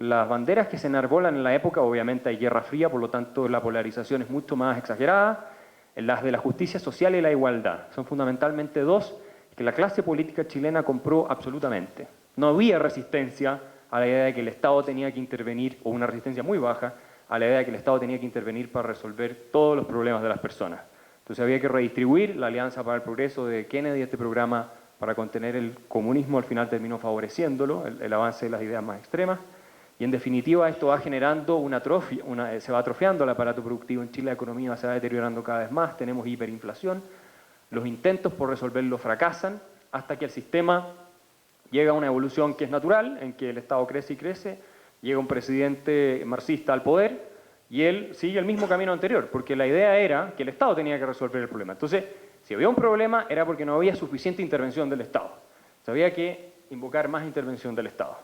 las banderas que se enarbolan en la época, obviamente hay Guerra Fría, por lo tanto la polarización es mucho más exagerada, las de la justicia social y la igualdad. Son fundamentalmente dos que la clase política chilena compró absolutamente. No había resistencia a la idea de que el Estado tenía que intervenir, o una resistencia muy baja, a la idea de que el Estado tenía que intervenir para resolver todos los problemas de las personas. Entonces había que redistribuir. La Alianza para el Progreso de Kennedy, este programa para contener el comunismo, al final terminó favoreciéndolo, el avance de las ideas más extremas. Y en definitiva esto va generando se va atrofiando el aparato productivo en Chile, la economía se va deteriorando cada vez más, tenemos hiperinflación, los intentos por resolverlo fracasan, hasta que el sistema llega a una evolución que es natural, en que el Estado crece y crece, llega un presidente marxista al poder, Y él sigue el mismo camino anterior, porque la idea era que el Estado tenía que resolver el problema. Entonces, si había un problema, era porque no había suficiente intervención del Estado. O sea, había que invocar más intervención del Estado.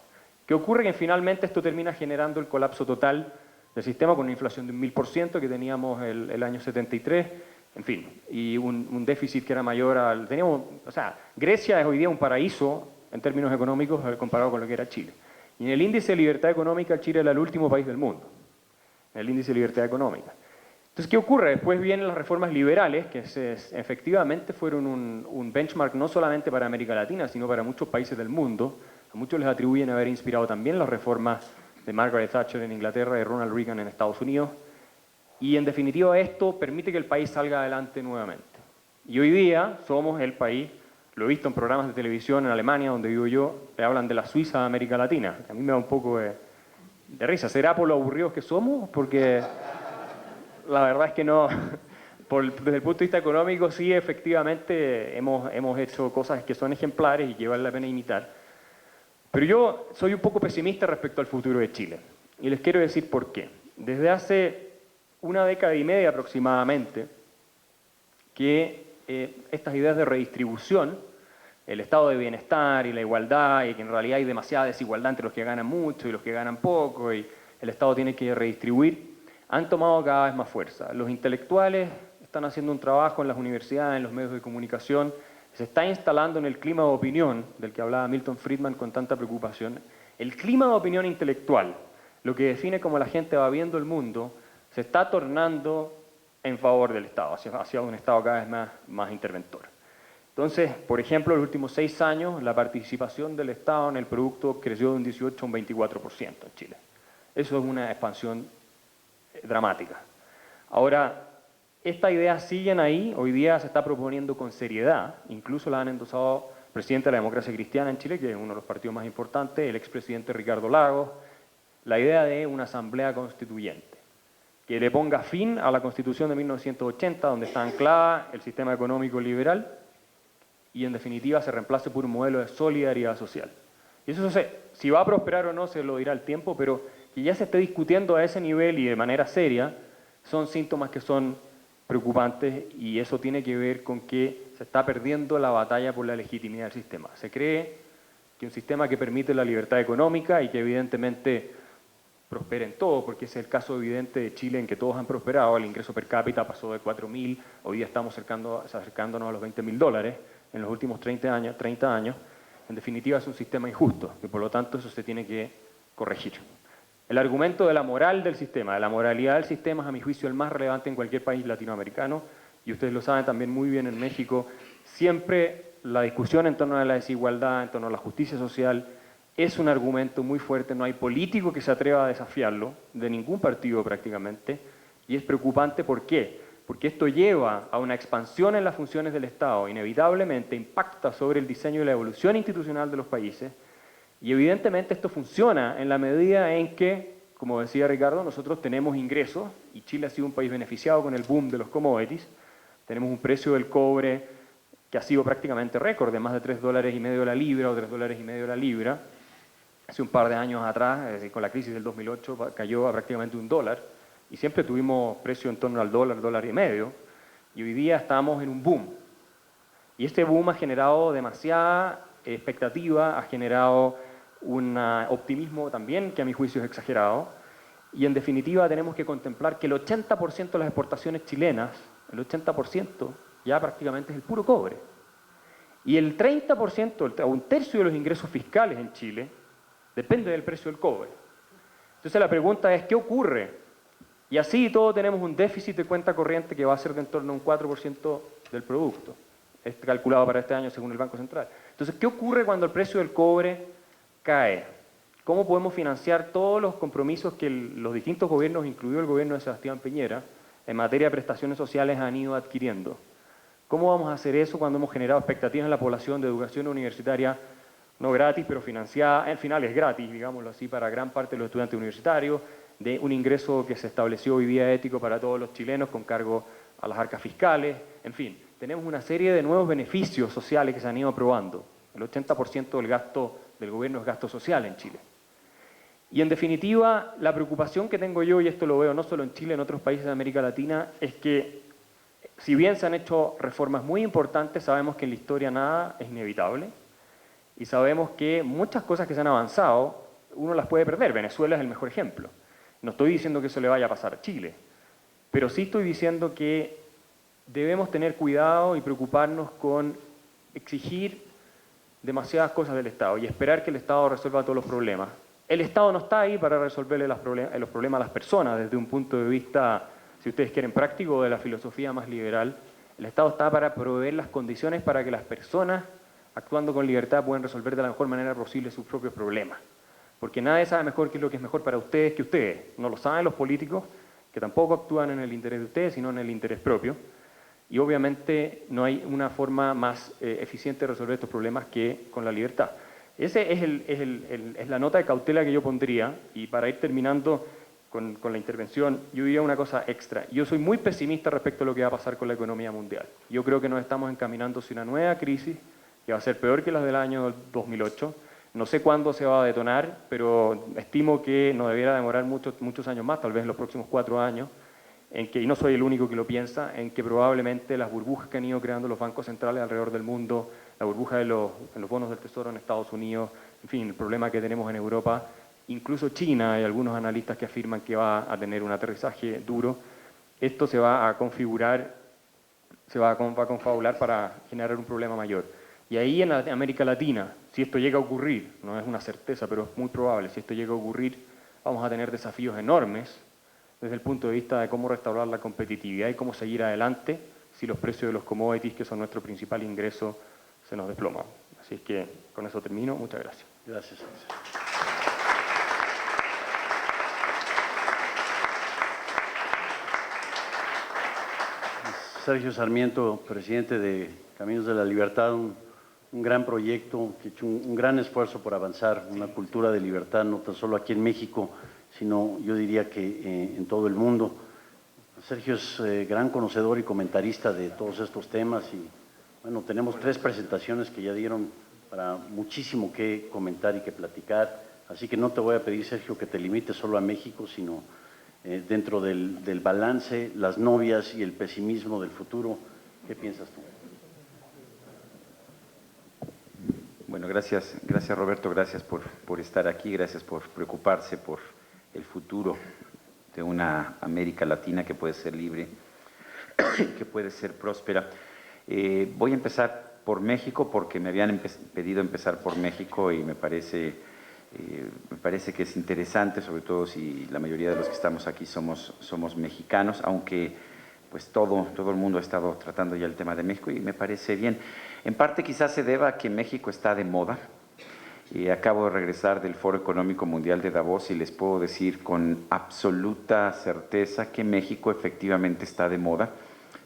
¿Qué ocurre? Que finalmente esto termina generando el colapso total del sistema con una inflación de un 1000% que teníamos el año 73, en fin, y un déficit que era mayor al... o sea, Grecia es hoy día un paraíso en términos económicos comparado con lo que era Chile. Y en el índice de libertad económica, Chile era el último país del mundo, en el índice de libertad económica. Entonces, ¿qué ocurre? Después vienen las reformas liberales, que efectivamente fueron un benchmark no solamente para América Latina, sino para muchos países del mundo. A muchos les atribuyen haber inspirado también las reformas de Margaret Thatcher en Inglaterra y Ronald Reagan en Estados Unidos. Y en definitiva esto permite que el país salga adelante nuevamente. Y hoy día somos el país, lo he visto en programas de televisión en Alemania, donde vivo yo, le hablan de la Suiza de América Latina. A mí me da un poco de risa. ¿Será por lo aburridos que somos? Porque la verdad es que no. Desde el punto de vista económico, sí, efectivamente hemos hecho cosas que son ejemplares y que vale la pena imitar. Pero yo soy un poco pesimista respecto al futuro de Chile. Y les quiero decir por qué. Desde hace una década y media aproximadamente, que estas ideas de redistribución, el estado de bienestar y la igualdad, y que en realidad hay demasiada desigualdad entre los que ganan mucho y los que ganan poco, y el Estado tiene que redistribuir, han tomado cada vez más fuerza. Los intelectuales están haciendo un trabajo en las universidades, en los medios de comunicación, se está instalando en el clima de opinión, del que hablaba Milton Friedman con tanta preocupación, el clima de opinión intelectual, lo que define cómo la gente va viendo el mundo, se está tornando en favor del Estado, hacia un Estado cada vez más interventor. Entonces, por ejemplo, en los últimos 6 años, la participación del Estado en el producto creció de un 18 a un 24% en Chile. Eso es una expansión dramática. Ahora, estas ideas siguen ahí, hoy día se está proponiendo con seriedad, incluso la han endosado el presidente de la democracia cristiana en Chile, que es uno de los partidos más importantes, el expresidente Ricardo Lagos, la idea de una asamblea constituyente, que le ponga fin a la Constitución de 1980, donde está anclada el sistema económico liberal, y en definitiva se reemplace por un modelo de solidaridad social. Y eso si va a prosperar o no se lo dirá el tiempo, pero que ya se esté discutiendo a ese nivel y de manera seria, son síntomas que son preocupantes, y eso tiene que ver con que se está perdiendo la batalla por la legitimidad del sistema. Se cree que un sistema que permite la libertad económica y que evidentemente prospera en todo, porque ese es el caso evidente de Chile en que todos han prosperado, el ingreso per cápita pasó de 4.000, hoy día estamos acercándonos a los $20.000 en los últimos 30 años, en definitiva es un sistema injusto y por lo tanto eso se tiene que corregir. El argumento de la moral del sistema, de la moralidad del sistema es a mi juicio el más relevante en cualquier país latinoamericano, y ustedes lo saben también muy bien en México. Siempre la discusión en torno a la desigualdad, en torno a la justicia social, es un argumento muy fuerte, no hay político que se atreva a desafiarlo, de ningún partido prácticamente, y es preocupante. ¿Por qué? Porque esto lleva a una expansión en las funciones del Estado, inevitablemente impacta sobre el diseño y la evolución institucional de los países, y evidentemente esto funciona en la medida en que, como decía Ricardo, nosotros tenemos ingresos, y Chile ha sido un país beneficiado con el boom de los commodities, tenemos un precio del cobre que ha sido prácticamente récord, de más de $3.50 la libra o $3.50 la libra. Hace un par de años atrás, con la crisis del 2008, cayó a prácticamente $1, y siempre tuvimos precio en torno al $1.50, y hoy día estamos en un boom. Y este boom ha generado demasiada expectativa, ha generado un optimismo también que a mi juicio es exagerado, y en definitiva tenemos que contemplar que el 80% de las exportaciones chilenas, el 80% ya prácticamente es el puro cobre, y el 30%, o un tercio de los ingresos fiscales en Chile, depende del precio del cobre. Entonces la pregunta es, ¿qué ocurre? Y así todo tenemos un déficit de cuenta corriente que va a ser de en torno a un 4% del producto, es calculado para este año según el Banco Central. Entonces, ¿qué ocurre cuando el precio del cobre cae? ¿Cómo podemos financiar todos los compromisos que los distintos gobiernos, incluido el gobierno de Sebastián Piñera, en materia de prestaciones sociales han ido adquiriendo? ¿Cómo vamos a hacer eso cuando hemos generado expectativas en la población de educación universitaria no gratis, pero financiada, al final es gratis, digámoslo así, para gran parte de los estudiantes universitarios, de un ingreso que se estableció hoy día ético para todos los chilenos con cargo a las arcas fiscales, en fin, tenemos una serie de nuevos beneficios sociales que se han ido aprobando. El 80% del gasto del gobierno es gasto social en Chile. Y en definitiva, la preocupación que tengo yo, y esto lo veo no solo en Chile, en otros países de América Latina, es que si bien se han hecho reformas muy importantes, sabemos que en la historia nada es inevitable y sabemos que muchas cosas que se han avanzado, uno las puede perder. Venezuela es el mejor ejemplo. No estoy diciendo que eso le vaya a pasar a Chile, pero sí estoy diciendo que debemos tener cuidado y preocuparnos con exigir demasiadas cosas del Estado y esperar que el Estado resuelva todos los problemas. El Estado no está ahí para resolverle los problemas a las personas desde un punto de vista, si ustedes quieren, práctico, de la filosofía más liberal. El Estado está para proveer las condiciones para que las personas, actuando con libertad, puedan resolver de la mejor manera posible sus propios problemas. Porque nadie sabe mejor qué es lo que es mejor para ustedes que ustedes. No lo saben los políticos, que tampoco actúan en el interés de ustedes, sino en el interés propio. Y obviamente no hay una forma más eficiente de resolver estos problemas que con la libertad. Esa es la nota de cautela que yo pondría, y para ir terminando con la intervención, yo diría una cosa extra. Yo soy muy pesimista respecto a lo que va a pasar con la economía mundial. Yo creo que nos estamos encaminando hacia una nueva crisis que va a ser peor que la del año 2008. No sé cuándo se va a detonar, pero estimo que no debiera demorar muchos años más, tal vez en los próximos 4 años, y no soy el único que lo piensa, en que probablemente las burbujas que han ido creando los bancos centrales alrededor del mundo, la burbuja de los bonos del Tesoro en Estados Unidos, en fin, el problema que tenemos en Europa, incluso China, hay algunos analistas que afirman que va a tener un aterrizaje duro, esto se va a configurar, va a confabular para generar un problema mayor. Y ahí en América Latina, si esto llega a ocurrir, no es una certeza, pero es muy probable, si esto llega a ocurrir, vamos a tener desafíos enormes desde el punto de vista de cómo restaurar la competitividad y cómo seguir adelante si los precios de los commodities, que son nuestro principal ingreso, se nos desploman. Así es que con eso termino. Muchas gracias. Gracias. Sergio Sarmiento, presidente de Caminos de la Libertad, un gran proyecto que ha hecho un gran esfuerzo por avanzar una cultura de libertad, no tan solo aquí en México, sino yo diría que en todo el mundo. Sergio es gran conocedor y comentarista de todos estos temas y bueno, tenemos 3 presentaciones que ya dieron para muchísimo que comentar y que platicar, así que no te voy a pedir, Sergio, que te limites solo a México, sino dentro del balance, las novias y el pesimismo del futuro. ¿Qué piensas tú? Bueno, gracias Roberto, gracias por estar aquí, gracias por preocuparse por el futuro de una América Latina que puede ser libre, que puede ser próspera. Voy a empezar por México porque me habían pedido empezar por México y me parece que es interesante, sobre todo si la mayoría de los que estamos aquí somos mexicanos, aunque pues todo el mundo ha estado tratando ya el tema de México y me parece bien. En parte quizás se deba a que México está de moda. Acabo de regresar del Foro Económico Mundial de Davos y les puedo decir con absoluta certeza que México efectivamente está de moda.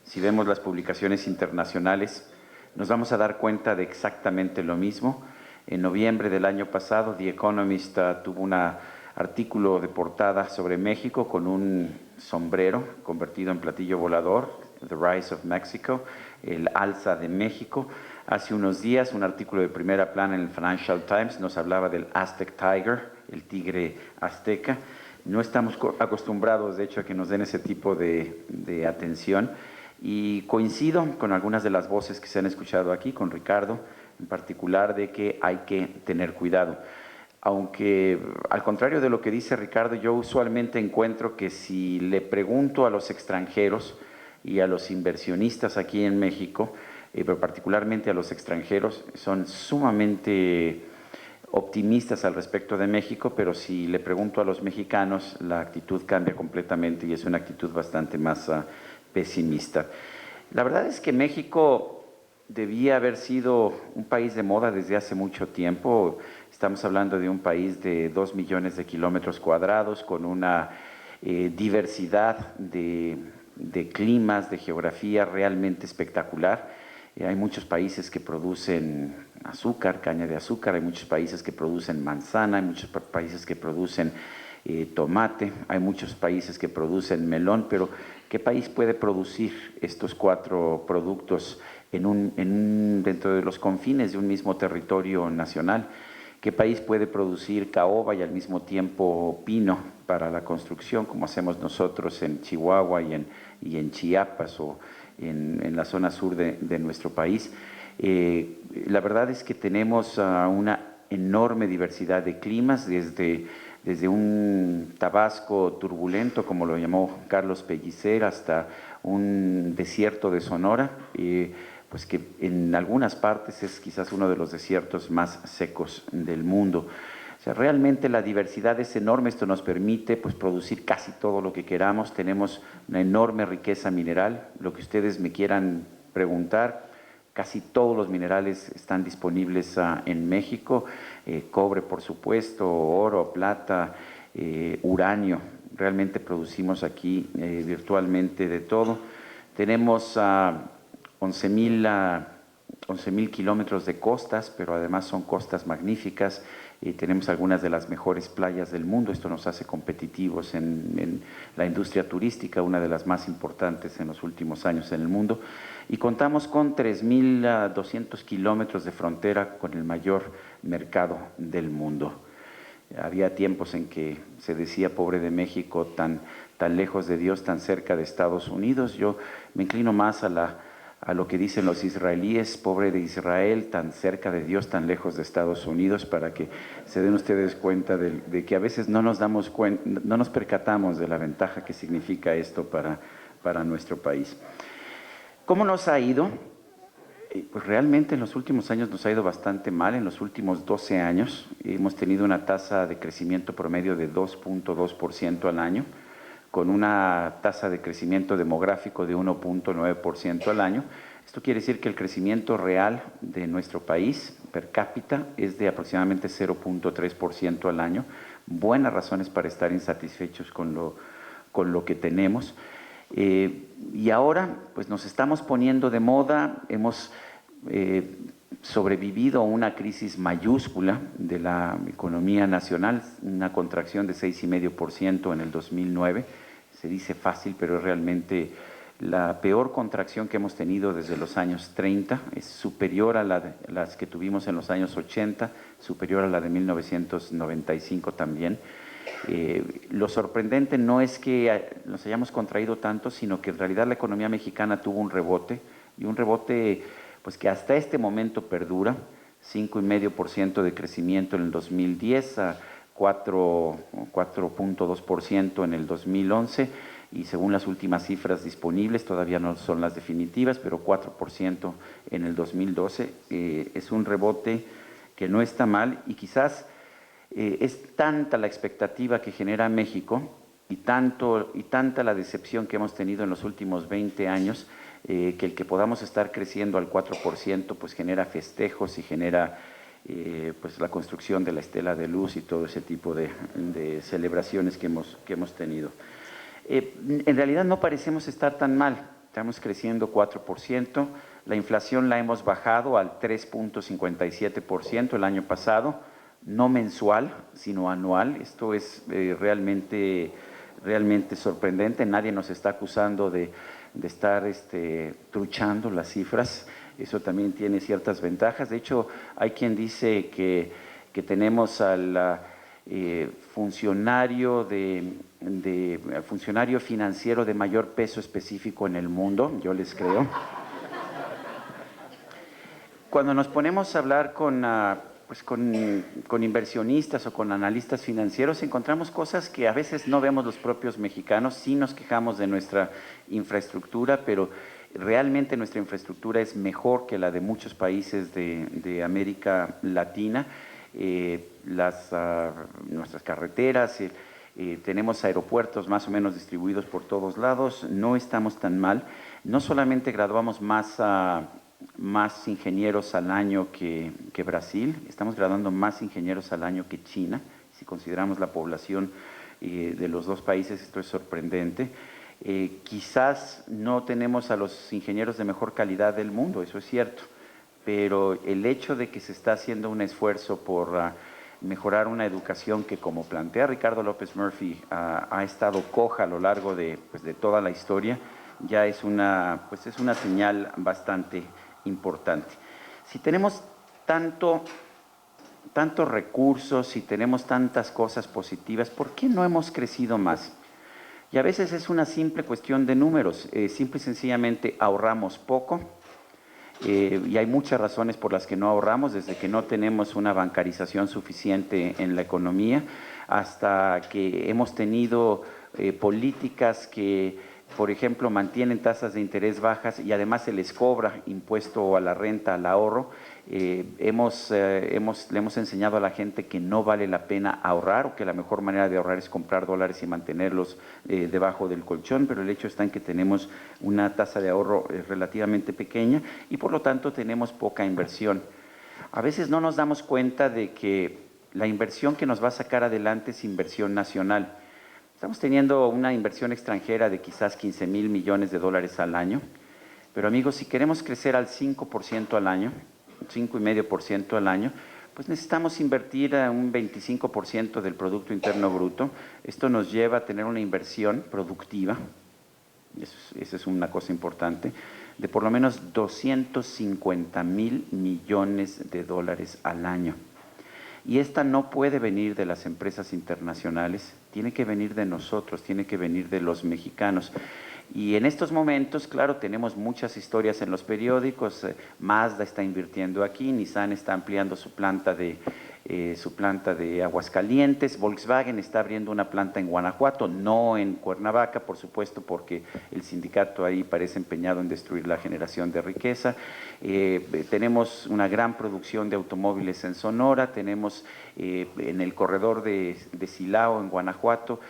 Si vemos las publicaciones internacionales, nos vamos a dar cuenta de exactamente lo mismo. En noviembre del año pasado, The Economist tuvo un artículo de portada sobre México con un sombrero convertido en platillo volador, The Rise of Mexico, el alza de México. Hace unos días, un artículo de primera plana en el Financial Times nos hablaba del Aztec Tiger, el tigre azteca. No estamos acostumbrados, de hecho, a que nos den ese tipo de atención. Y coincido con algunas de las voces que se han escuchado aquí, con Ricardo en particular, de que hay que tener cuidado. Aunque, al contrario de lo que dice Ricardo, yo usualmente encuentro que si le pregunto a los extranjeros y a los inversionistas aquí en México, pero particularmente a los extranjeros, son sumamente optimistas al respecto de México, pero si le pregunto a los mexicanos, la actitud cambia completamente y es una actitud bastante más pesimista. La verdad es que México debía haber sido un país de moda desde hace mucho tiempo. Estamos hablando de un país de 2 millones de kilómetros cuadrados, con una diversidad de climas, de geografía realmente espectacular. Hay muchos países que producen azúcar, caña de azúcar, hay muchos países que producen manzana, hay muchos países que producen tomate, hay muchos países que producen melón, pero ¿qué país puede producir estos 4 productos dentro de los confines de un mismo territorio nacional? ¿Qué país puede producir caoba y al mismo tiempo pino para la construcción, como hacemos nosotros en Chihuahua y en Chiapas o en la zona sur de nuestro país? La verdad es que tenemos una enorme diversidad de climas, desde un Tabasco turbulento, como lo llamó Carlos Pellicer, hasta un desierto de Sonora, pues que en algunas partes es quizás uno de los desiertos más secos del mundo. O sea, realmente la diversidad es enorme, esto nos permite pues, producir casi todo lo que queramos, tenemos una enorme riqueza mineral, lo que ustedes me quieran preguntar, casi todos los minerales están disponibles en México, cobre por supuesto, oro, plata, uranio, realmente producimos aquí virtualmente de todo. Tenemos 11,000 kilómetros de costas, pero además son costas magníficas. Tenemos algunas de las mejores playas del mundo. Esto nos hace competitivos en la industria turística, una de las más importantes en los últimos años en el mundo. Y contamos con 3,200 kilómetros de frontera con el mayor mercado del mundo. Había tiempos en que se decía, pobre de México, tan lejos de Dios, tan cerca de Estados Unidos. Yo me inclino más a lo que dicen los israelíes, pobre de Israel, tan cerca de Dios, tan lejos de Estados Unidos, para que se den ustedes cuenta de que a veces no nos percatamos de la ventaja que significa esto para nuestro país. ¿Cómo nos ha ido? Pues realmente en los últimos años nos ha ido bastante mal. En los últimos 12 años hemos tenido una tasa de crecimiento promedio de 2.2% al año, con una tasa de crecimiento demográfico de 1.9% al año. Esto quiere decir que el crecimiento real de nuestro país per cápita es de aproximadamente 0.3% al año. Buenas razones para estar insatisfechos con lo que tenemos. Y ahora pues nos estamos poniendo de moda, hemos sobrevivido a una crisis mayúscula de la economía nacional, una contracción de 6,5% en el 2009, se dice fácil, pero es realmente la peor contracción que hemos tenido desde los años 30, es superior a las que tuvimos en los años 80, superior a la de 1995 también. Lo sorprendente no es que nos hayamos contraído tanto, sino que en realidad la economía mexicana tuvo un rebote, y un rebote pues que hasta este momento perdura, 5,5% de crecimiento en el 2010, a 4.2% en el 2011, y según las últimas cifras disponibles, todavía no son las definitivas, pero 4% en el 2012. Es un rebote que no está mal, y quizás es tanta la expectativa que genera México y tanta la decepción que hemos tenido en los últimos 20 años, que el que podamos estar creciendo al 4% pues genera festejos y genera pues la construcción de la estela de luz y todo ese tipo de celebraciones que hemos tenido. En realidad no parecemos estar tan mal, estamos creciendo 4%, la inflación la hemos bajado al 3.57% el año pasado, no mensual, sino anual. Esto es realmente sorprendente. Nadie nos está acusando de estar truchando las cifras. Eso también tiene ciertas ventajas. De hecho, hay quien dice que tenemos al funcionario financiero de mayor peso específico en el mundo. Yo les creo. Cuando nos ponemos a hablar con inversionistas o con analistas financieros, encontramos cosas que a veces no vemos los propios mexicanos. Sí nos quejamos de nuestra infraestructura, pero realmente nuestra infraestructura es mejor que la de muchos países de América Latina. Nuestras carreteras, tenemos aeropuertos más o menos distribuidos por todos lados, no estamos tan mal. No solamente graduamos más ingenieros al año que Brasil, estamos graduando más ingenieros al año que China. Si consideramos la población de los dos países, esto es sorprendente. Quizás no tenemos a los ingenieros de mejor calidad del mundo, eso es cierto, pero el hecho de que se está haciendo un esfuerzo por mejorar una educación que, como plantea Ricardo López Murphy, ha estado coja a lo largo de toda la historia, ya es una señal bastante importante. Si tenemos tanto tantos recursos y tenemos tantas cosas positivas, ¿por qué no hemos crecido más? Y a veces es una simple cuestión de números, simple y sencillamente ahorramos poco, y hay muchas razones por las que no ahorramos, desde que no tenemos una bancarización suficiente en la economía, hasta que hemos tenido políticas que, por ejemplo, mantienen tasas de interés bajas y además se les cobra impuesto a la renta, al ahorro. Le hemos enseñado a la gente que no vale la pena ahorrar, o que la mejor manera de ahorrar es comprar dólares y mantenerlos debajo del colchón, pero el hecho está en que tenemos una tasa de ahorro relativamente pequeña y por lo tanto tenemos poca inversión. A veces no nos damos cuenta de que la inversión que nos va a sacar adelante es inversión nacional. Estamos teniendo una inversión extranjera de quizás 15,000 millones de dólares al año, pero amigos, si queremos crecer al 5% al año, 5,5% al año, pues necesitamos invertir a un 25% del Producto Interno Bruto. Esto nos lleva a tener una inversión productiva, esa es una cosa importante, de por lo menos 250,000 millones de dólares al año. Y esta no puede venir de las empresas internacionales, tiene que venir de nosotros, tiene que venir de los mexicanos. Y en estos momentos, claro, tenemos muchas historias en los periódicos. Mazda está invirtiendo aquí, Nissan está ampliando su planta de Aguascalientes, Volkswagen está abriendo una planta en Guanajuato, no en Cuernavaca, por supuesto, porque el sindicato ahí parece empeñado en destruir la generación de riqueza. Tenemos una gran producción de automóviles en Sonora, tenemos en el corredor de Silao, en Guanajuato,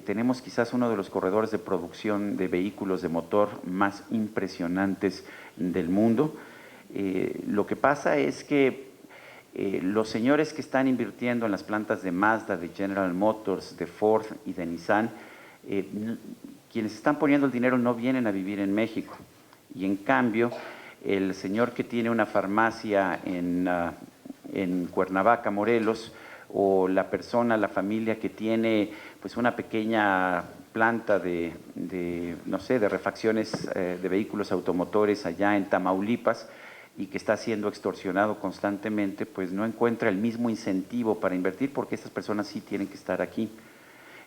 tenemos quizás uno de los corredores de producción de vehículos de motor más impresionantes del mundo. Lo que pasa es que los señores que están invirtiendo en las plantas de Mazda, de General Motors, de Ford y de Nissan, quienes están poniendo el dinero no vienen a vivir en México. Y en cambio, el señor que tiene una farmacia en Cuernavaca, Morelos, o la persona, la familia que tiene pues una pequeña planta no sé, de refacciones de vehículos automotores allá en Tamaulipas, y que está siendo extorsionado constantemente, pues no encuentra el mismo incentivo para invertir, porque estas personas sí tienen que estar aquí.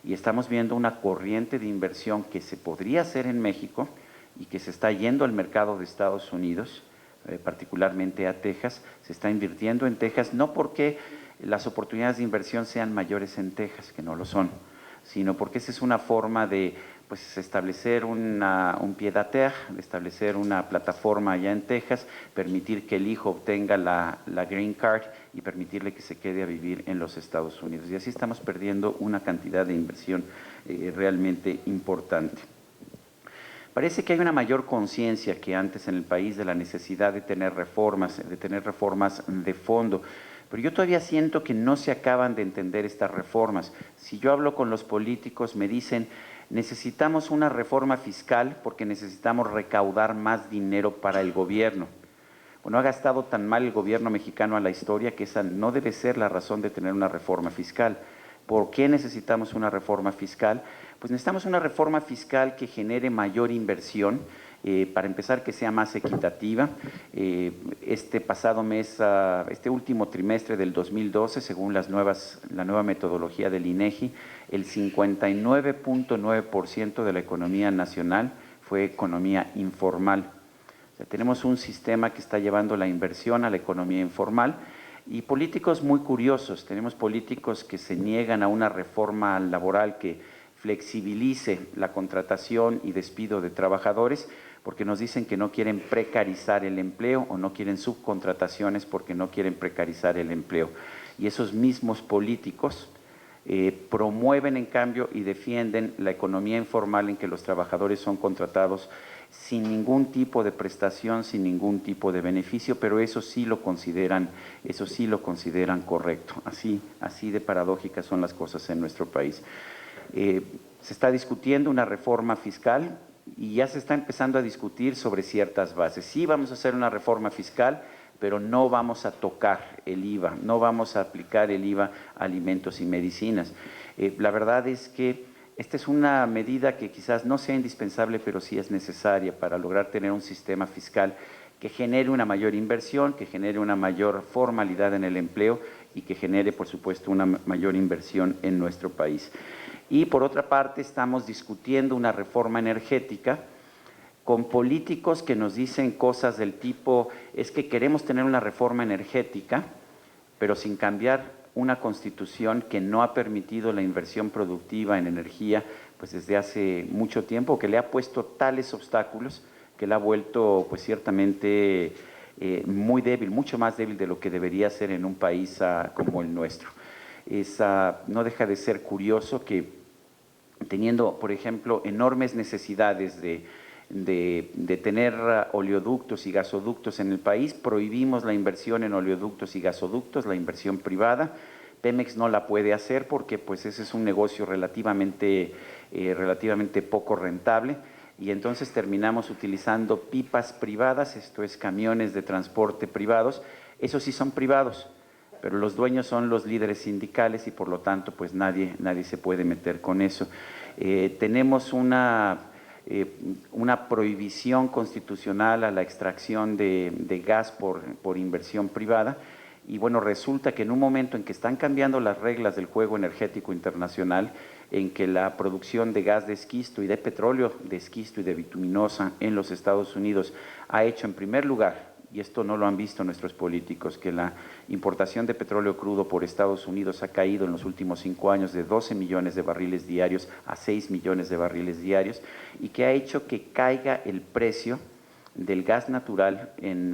Y estamos viendo una corriente de inversión que se podría hacer en México y que se está yendo al mercado de Estados Unidos, particularmente a Texas. Se está invirtiendo en Texas, no porque las oportunidades de inversión sean mayores en Texas, que no lo son, sino porque esa es una forma de pues establecer un pied-à-terre, establecer una plataforma allá en Texas, permitir que el hijo obtenga la green card y permitirle que se quede a vivir en los Estados Unidos. Y así estamos perdiendo una cantidad de inversión realmente importante. Parece que hay una mayor conciencia que antes en el país de la necesidad de tener reformas de fondo, pero yo todavía siento que no se acaban de entender estas reformas. Si yo hablo con los políticos, me dicen: necesitamos una reforma fiscal porque necesitamos recaudar más dinero para el gobierno. Bueno, ha gastado tan mal el gobierno mexicano a la historia que esa no debe ser la razón de tener una reforma fiscal. ¿Por qué necesitamos una reforma fiscal? Pues necesitamos una reforma fiscal que genere mayor inversión, para empezar, que sea más equitativa. Este pasado mes, este último trimestre del 2012, según la nueva metodología del INEGI, el 59,9% de la economía nacional fue economía informal. O sea, tenemos un sistema que está llevando la inversión a la economía informal, y políticos muy curiosos. Tenemos políticos que se niegan a una reforma laboral que flexibilice la contratación y despido de trabajadores, porque nos dicen que no quieren precarizar el empleo, o no quieren subcontrataciones porque no quieren precarizar el empleo. Y esos mismos políticos promueven, en cambio, y defienden la economía informal en que los trabajadores son contratados sin ningún tipo de prestación, sin ningún tipo de beneficio, pero eso sí lo consideran correcto. Así de paradójicas son las cosas en nuestro país. Se está discutiendo una reforma fiscal y ya se está empezando a discutir sobre ciertas bases. Sí, vamos a hacer una reforma fiscal, pero no vamos a tocar el IVA, no vamos a aplicar el IVA a alimentos y medicinas. La verdad es que esta es una medida que quizás no sea indispensable, pero sí es necesaria para lograr tener un sistema fiscal que genere una mayor inversión, que genere una mayor formalidad en el empleo y que genere, por supuesto, una mayor inversión en nuestro país. Y por otra parte, estamos discutiendo una reforma energética con políticos que nos dicen cosas del tipo, es que queremos tener una reforma energética, pero sin cambiar una constitución que no ha permitido la inversión productiva en energía pues desde hace mucho tiempo, que le ha puesto tales obstáculos que la ha vuelto pues ciertamente muy débil, mucho más débil de lo que debería ser en un país como el nuestro. No deja de ser curioso que teniendo, por ejemplo, enormes necesidades de tener oleoductos y gasoductos en el país, prohibimos la inversión en oleoductos y gasoductos, la inversión privada. Pemex no la puede hacer porque pues ese es un negocio relativamente poco rentable, y entonces terminamos utilizando pipas privadas, esto es camiones de transporte privados. Esos sí son privados, pero los dueños son los líderes sindicales y por lo tanto pues nadie se puede meter con eso. Tenemos una prohibición constitucional a la extracción de gas por inversión privada, y bueno, resulta que en un momento en que están cambiando las reglas del juego energético internacional, en que la producción de gas de esquisto y de petróleo de esquisto y de bituminosa en los Estados Unidos ha hecho en primer lugar, y esto no lo han visto nuestros políticos, que la importación de petróleo crudo por Estados Unidos ha caído en los últimos 5 años de 12 millones de barriles diarios a 6 millones de barriles diarios, y que ha hecho que caiga el precio del gas natural en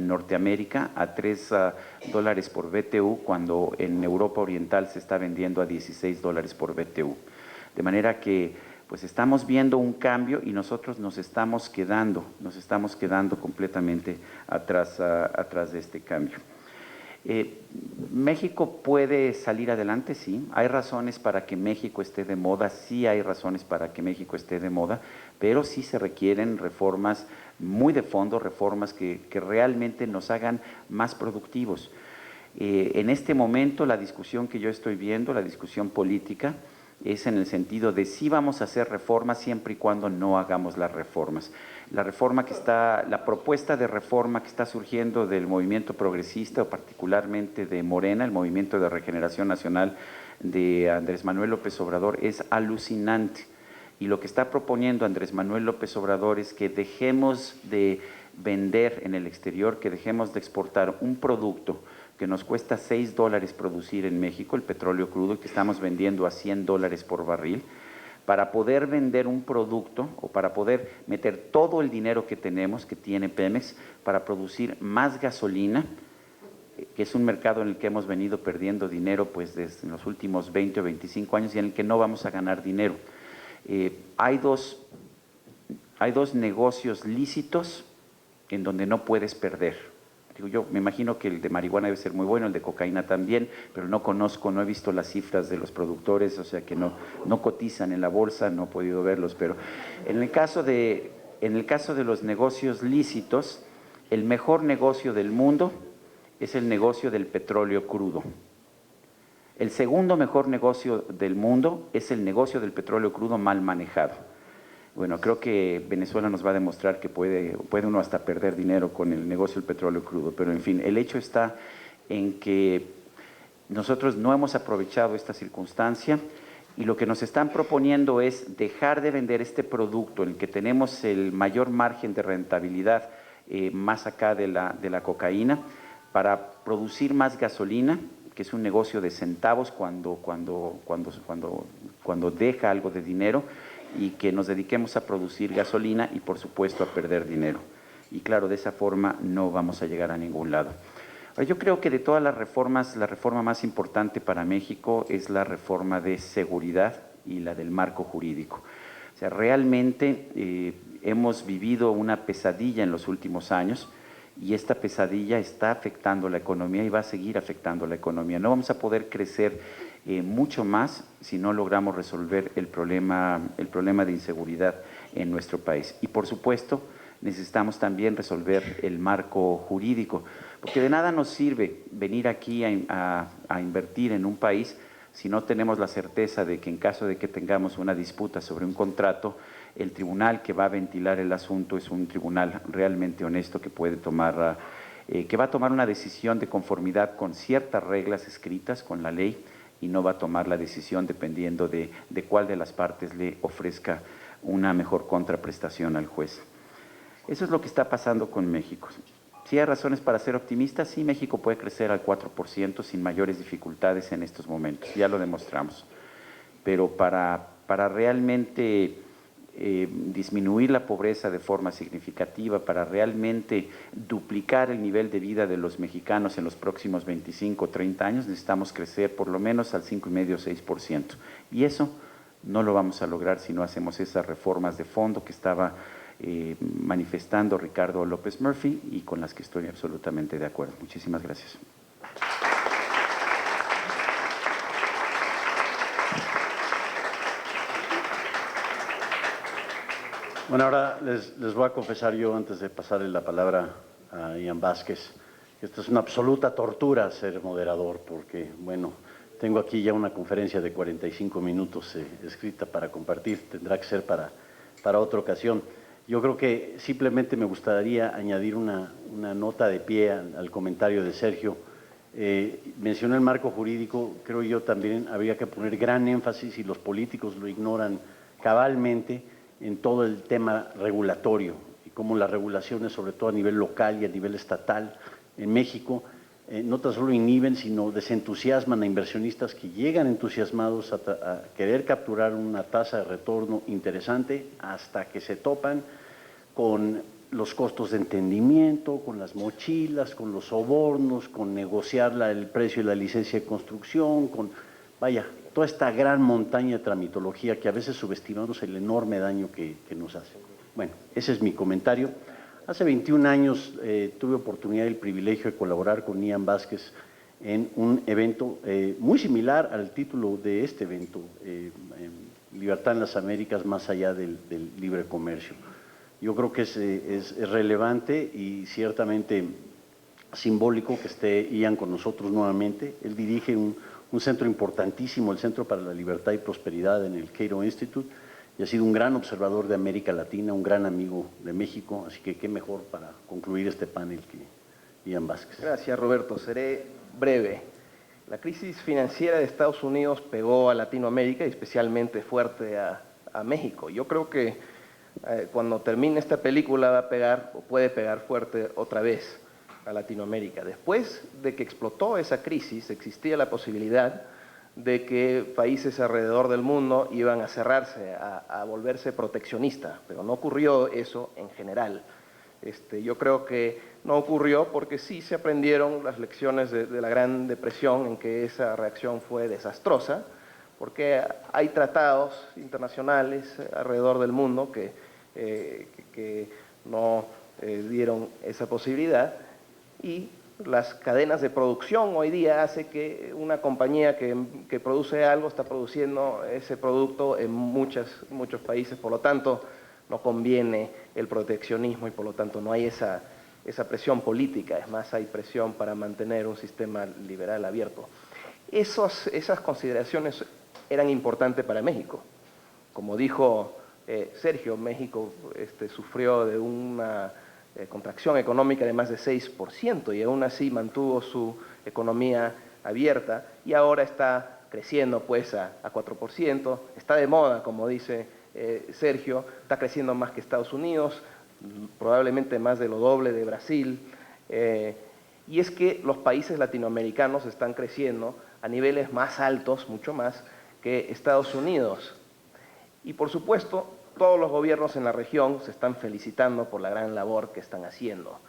Norteamérica a $3 por BTU, cuando en Europa Oriental se está vendiendo a $16 por BTU. De manera que pues estamos viendo un cambio y nosotros nos estamos quedando completamente atrás de este cambio. ¿México puede salir adelante? Sí. ¿Hay razones para que México esté de moda? Sí hay razones para que México esté de moda, pero sí se requieren reformas muy de fondo, reformas que realmente nos hagan más productivos. En este momento la discusión que yo estoy viendo, la discusión política, es en el sentido de si vamos a hacer reformas siempre y cuando no hagamos las reformas. La propuesta de reforma que está surgiendo del movimiento progresista, o particularmente de Morena, el Movimiento de Regeneración Nacional de Andrés Manuel López Obrador, es alucinante. Y lo que está proponiendo Andrés Manuel López Obrador es que dejemos de vender en el exterior, que dejemos de exportar un producto que nos cuesta $6 producir en México, el petróleo crudo, que estamos vendiendo a $100 por barril, para poder vender un producto o para poder meter todo el dinero que tenemos, que tiene Pemex, para producir más gasolina, que es un mercado en el que hemos venido perdiendo dinero pues desde los últimos 20 o 25 años y en el que no vamos a ganar dinero. Hay dos negocios lícitos en donde no puedes perder. Digo, yo me imagino que el de marihuana debe ser muy bueno, el de cocaína también, pero no he visto las cifras de los productores, o sea que no cotizan en la bolsa, no he podido verlos, pero en el caso de los negocios lícitos, el mejor negocio del mundo es el negocio del petróleo crudo. El segundo mejor negocio del mundo es el negocio del petróleo crudo mal manejado. Bueno, creo que Venezuela nos va a demostrar que puede uno hasta perder dinero con el negocio del petróleo crudo, pero en fin, el hecho está en que nosotros no hemos aprovechado esta circunstancia y lo que nos están proponiendo es dejar de vender este producto en el que tenemos el mayor margen de rentabilidad más acá de la cocaína, para producir más gasolina, que es un negocio de centavos cuando deja algo de dinero, y que nos dediquemos a producir gasolina y por supuesto a perder dinero. Y claro, de esa forma no vamos a llegar a ningún lado. Ahora, yo creo que de todas las reformas, la reforma más importante para México es la reforma de seguridad y la del marco jurídico. O sea, realmente hemos vivido una pesadilla en los últimos años, y esta pesadilla está afectando la economía y va a seguir afectando la economía. No vamos a poder crecer mucho más si no logramos resolver el problema de inseguridad en nuestro país. Y por supuesto, necesitamos también resolver el marco jurídico, porque de nada nos sirve venir aquí a invertir en un país si no tenemos la certeza de que en caso de que tengamos una disputa sobre un contrato, el tribunal que va a ventilar el asunto es un tribunal realmente honesto que puede tomar que va a tomar una decisión de conformidad con ciertas reglas escritas, con la ley, y no va a tomar la decisión dependiendo de cuál de las partes le ofrezca una mejor contraprestación al juez. Eso es lo que está pasando con México. ¿Sí hay razones para ser optimistas? Sí, México puede crecer al 4% sin mayores dificultades en estos momentos, ya lo demostramos. Pero para realmente disminuir la pobreza de forma significativa, para realmente duplicar el nivel de vida de los mexicanos en los próximos 25 o 30 años, necesitamos crecer por lo menos al 5,5–6%. Y eso no lo vamos a lograr si no hacemos esas reformas de fondo que estaba manifestando Ricardo López Murphy y con las que estoy absolutamente de acuerdo. Muchísimas gracias. Bueno, ahora les voy a confesar yo, antes de pasarle la palabra a Ian Vázquez, que esto es una absoluta tortura ser moderador, porque, bueno, tengo aquí ya una conferencia de 45 minutos escrita para compartir, tendrá que ser para otra ocasión. Yo creo que simplemente me gustaría añadir una nota de pie al comentario de Sergio. Mencionó el marco jurídico, creo yo también habría que poner gran énfasis, y los políticos lo ignoran cabalmente, en todo el tema regulatorio y cómo las regulaciones, sobre todo a nivel local y a nivel estatal en México, no tan solo inhiben, sino desentusiasman a inversionistas que llegan entusiasmados a querer capturar una tasa de retorno interesante hasta que se topan con los costos de entendimiento, con las mochilas, con los sobornos, con negociar el precio de la licencia de construcción, con, vaya, toda esta gran montaña de tramitología que a veces subestimamos el enorme daño que nos hace. Bueno, ese es mi comentario. Hace 21 años tuve oportunidad y el privilegio de colaborar con Ian Vázquez en un evento muy similar al título de este evento, Libertad en las Américas más allá del libre comercio. Yo creo que es relevante y ciertamente simbólico que esté Ian con nosotros nuevamente. Él dirige un centro importantísimo, el Centro para la Libertad y Prosperidad en el Cato Institute, y ha sido un gran observador de América Latina, un gran amigo de México, así que qué mejor para concluir este panel que Ian Vázquez. Gracias, Roberto. Seré breve. La crisis financiera de Estados Unidos pegó a Latinoamérica y especialmente fuerte a México. Yo creo que cuando termine esta película va a pegar o puede pegar fuerte otra vez a Latinoamérica. Después de que explotó esa crisis, existía la posibilidad de que países alrededor del mundo iban a cerrarse, a volverse proteccionistas, pero no ocurrió eso en general. Yo creo que no ocurrió porque sí se aprendieron las lecciones de la Gran Depresión, en que esa reacción fue desastrosa, porque hay tratados internacionales alrededor del mundo que no dieron esa posibilidad, y las cadenas de producción hoy día hace que una compañía que produce algo está produciendo ese producto en muchos países, por lo tanto no conviene el proteccionismo y por lo tanto no hay esa presión política, es más, hay presión para mantener un sistema liberal abierto. Esas consideraciones eran importantes para México. Como dijo Sergio, México sufrió de una contracción económica de más de 6% y aún así mantuvo su economía abierta y ahora está creciendo pues a 4%, está de moda, como dice Sergio, está creciendo más que Estados Unidos, probablemente más de lo doble de Brasil, y es que los países latinoamericanos están creciendo a niveles más altos, mucho más, que Estados Unidos. Y por supuesto, todos los gobiernos en la región se están felicitando por la gran labor que están haciendo,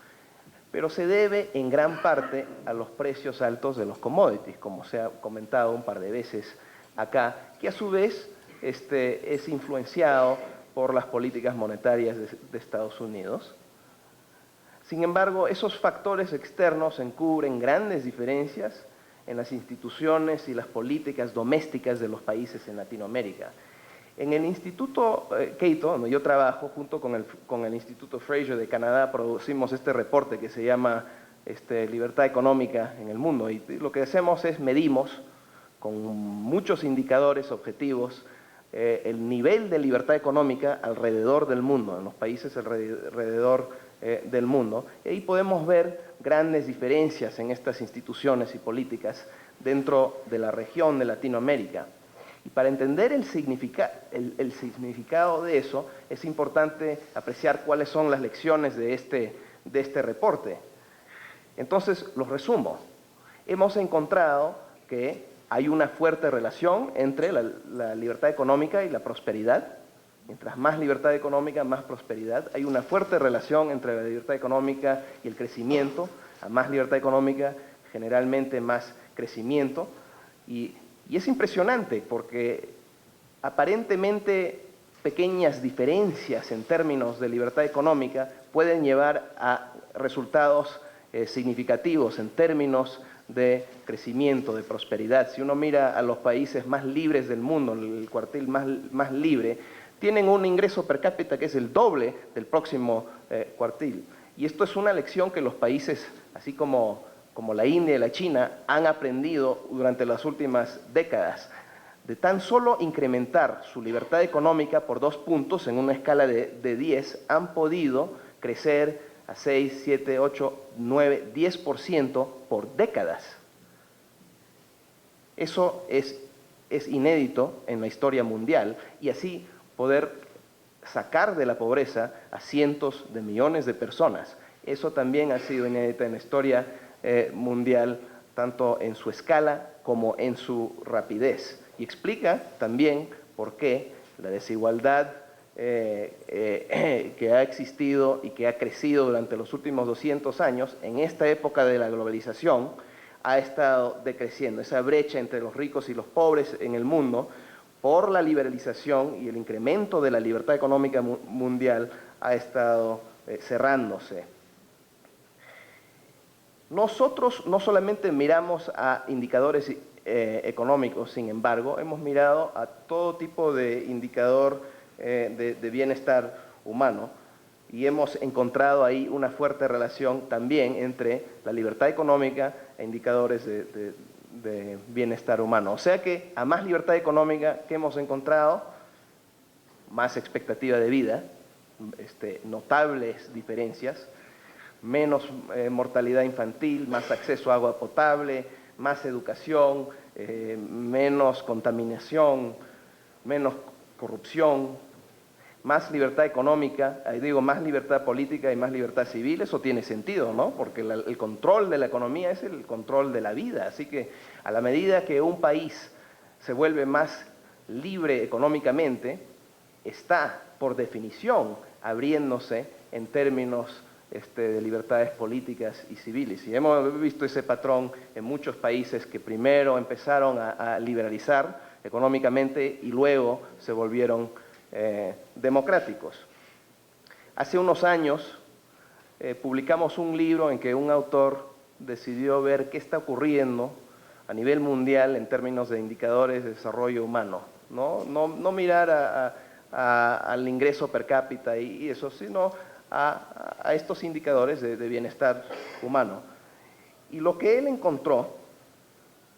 pero se debe en gran parte a los precios altos de los commodities, como se ha comentado un par de veces acá, que a su vez es influenciado por las políticas monetarias de Estados Unidos. Sin embargo, esos factores externos encubren grandes diferencias en las instituciones y las políticas domésticas de los países en Latinoamérica. En el Instituto Cato, donde yo trabajo, junto con el Instituto Fraser de Canadá, producimos este reporte que se llama Libertad Económica en el Mundo. Y lo que hacemos es medimos con muchos indicadores objetivos el nivel de libertad económica alrededor del mundo, en los países alrededor del mundo. Y ahí podemos ver grandes diferencias en estas instituciones y políticas dentro de la región de Latinoamérica. Y para entender el significado de eso, es importante apreciar cuáles son las lecciones de este reporte. Entonces, los resumo. Hemos encontrado que hay una fuerte relación entre la libertad económica y la prosperidad. Mientras más libertad económica, más prosperidad. Hay una fuerte relación entre la libertad económica y el crecimiento. A más libertad económica, generalmente más crecimiento. Y es impresionante porque aparentemente pequeñas diferencias en términos de libertad económica pueden llevar a resultados significativos en términos de crecimiento, de prosperidad. Si uno mira a los países más libres del mundo, el cuartil más libre, tienen un ingreso per cápita que es el doble del próximo cuartil. Y esto es una lección que los países, así como la India y la China, han aprendido durante las últimas décadas. De tan solo incrementar su libertad económica por 2 puntos en una escala de 10, han podido crecer a 6, 7, 8, 9, 10% por décadas. Eso es inédito en la historia mundial, y así poder sacar de la pobreza a cientos de millones de personas. Eso también ha sido inédito en la historia mundial, tanto en su escala como en su rapidez. Y explica también por qué la desigualdad que ha existido y que ha crecido durante los últimos 200 años, en esta época de la globalización, ha estado decreciendo. Esa brecha entre los ricos y los pobres en el mundo, por la liberalización y el incremento de la libertad económica mundial, ha estado cerrándose. Nosotros no solamente miramos a indicadores económicos, sin embargo, hemos mirado a todo tipo de indicador de bienestar humano, y hemos encontrado ahí una fuerte relación también entre la libertad económica e indicadores de bienestar humano. O sea que a más libertad económica que hemos encontrado, más expectativa de vida, notables diferencias, menos mortalidad infantil, más acceso a agua potable, más educación, menos contaminación, menos corrupción, más libertad económica, ahí digo más libertad política y más libertad civil. Eso tiene sentido, ¿no? Porque el control de la economía es el control de la vida. Así que a la medida que un país se vuelve más libre económicamente, está por definición abriéndose en términos de libertades políticas y civiles. Y hemos visto ese patrón en muchos países que primero empezaron a liberalizar económicamente y luego se volvieron democráticos. Hace unos años publicamos un libro en que un autor decidió ver qué está ocurriendo a nivel mundial en términos de indicadores de desarrollo humano. No mirar al ingreso per cápita y eso, sino a estos indicadores de bienestar humano. Y lo que él encontró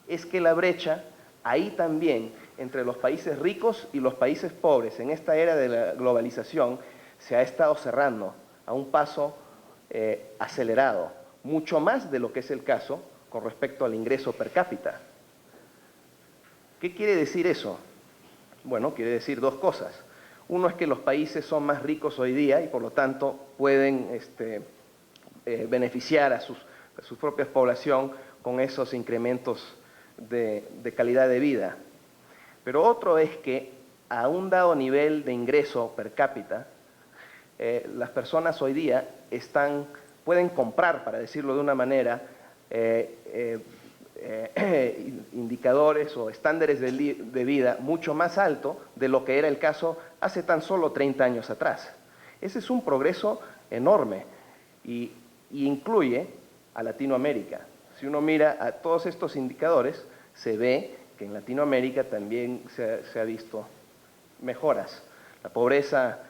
es que la brecha ahí también entre los países ricos y los países pobres en esta era de la globalización se ha estado cerrando a un paso acelerado, mucho más de lo que es el caso con respecto al ingreso per cápita. ¿Qué quiere decir eso? Bueno, quiere decir 2 cosas. Uno es que los países son más ricos hoy día y por lo tanto pueden beneficiar a su propia población con esos incrementos de calidad de vida. Pero otro es que a un dado nivel de ingreso per cápita, las personas hoy día pueden comprar, para decirlo de una manera, indicadores o estándares de vida mucho más alto de lo que era el caso hace tan solo 30 años atrás. Ese es un progreso enorme y incluye a Latinoamérica. Si uno mira a todos estos indicadores, se ve que en Latinoamérica también se ha visto mejoras. La pobreza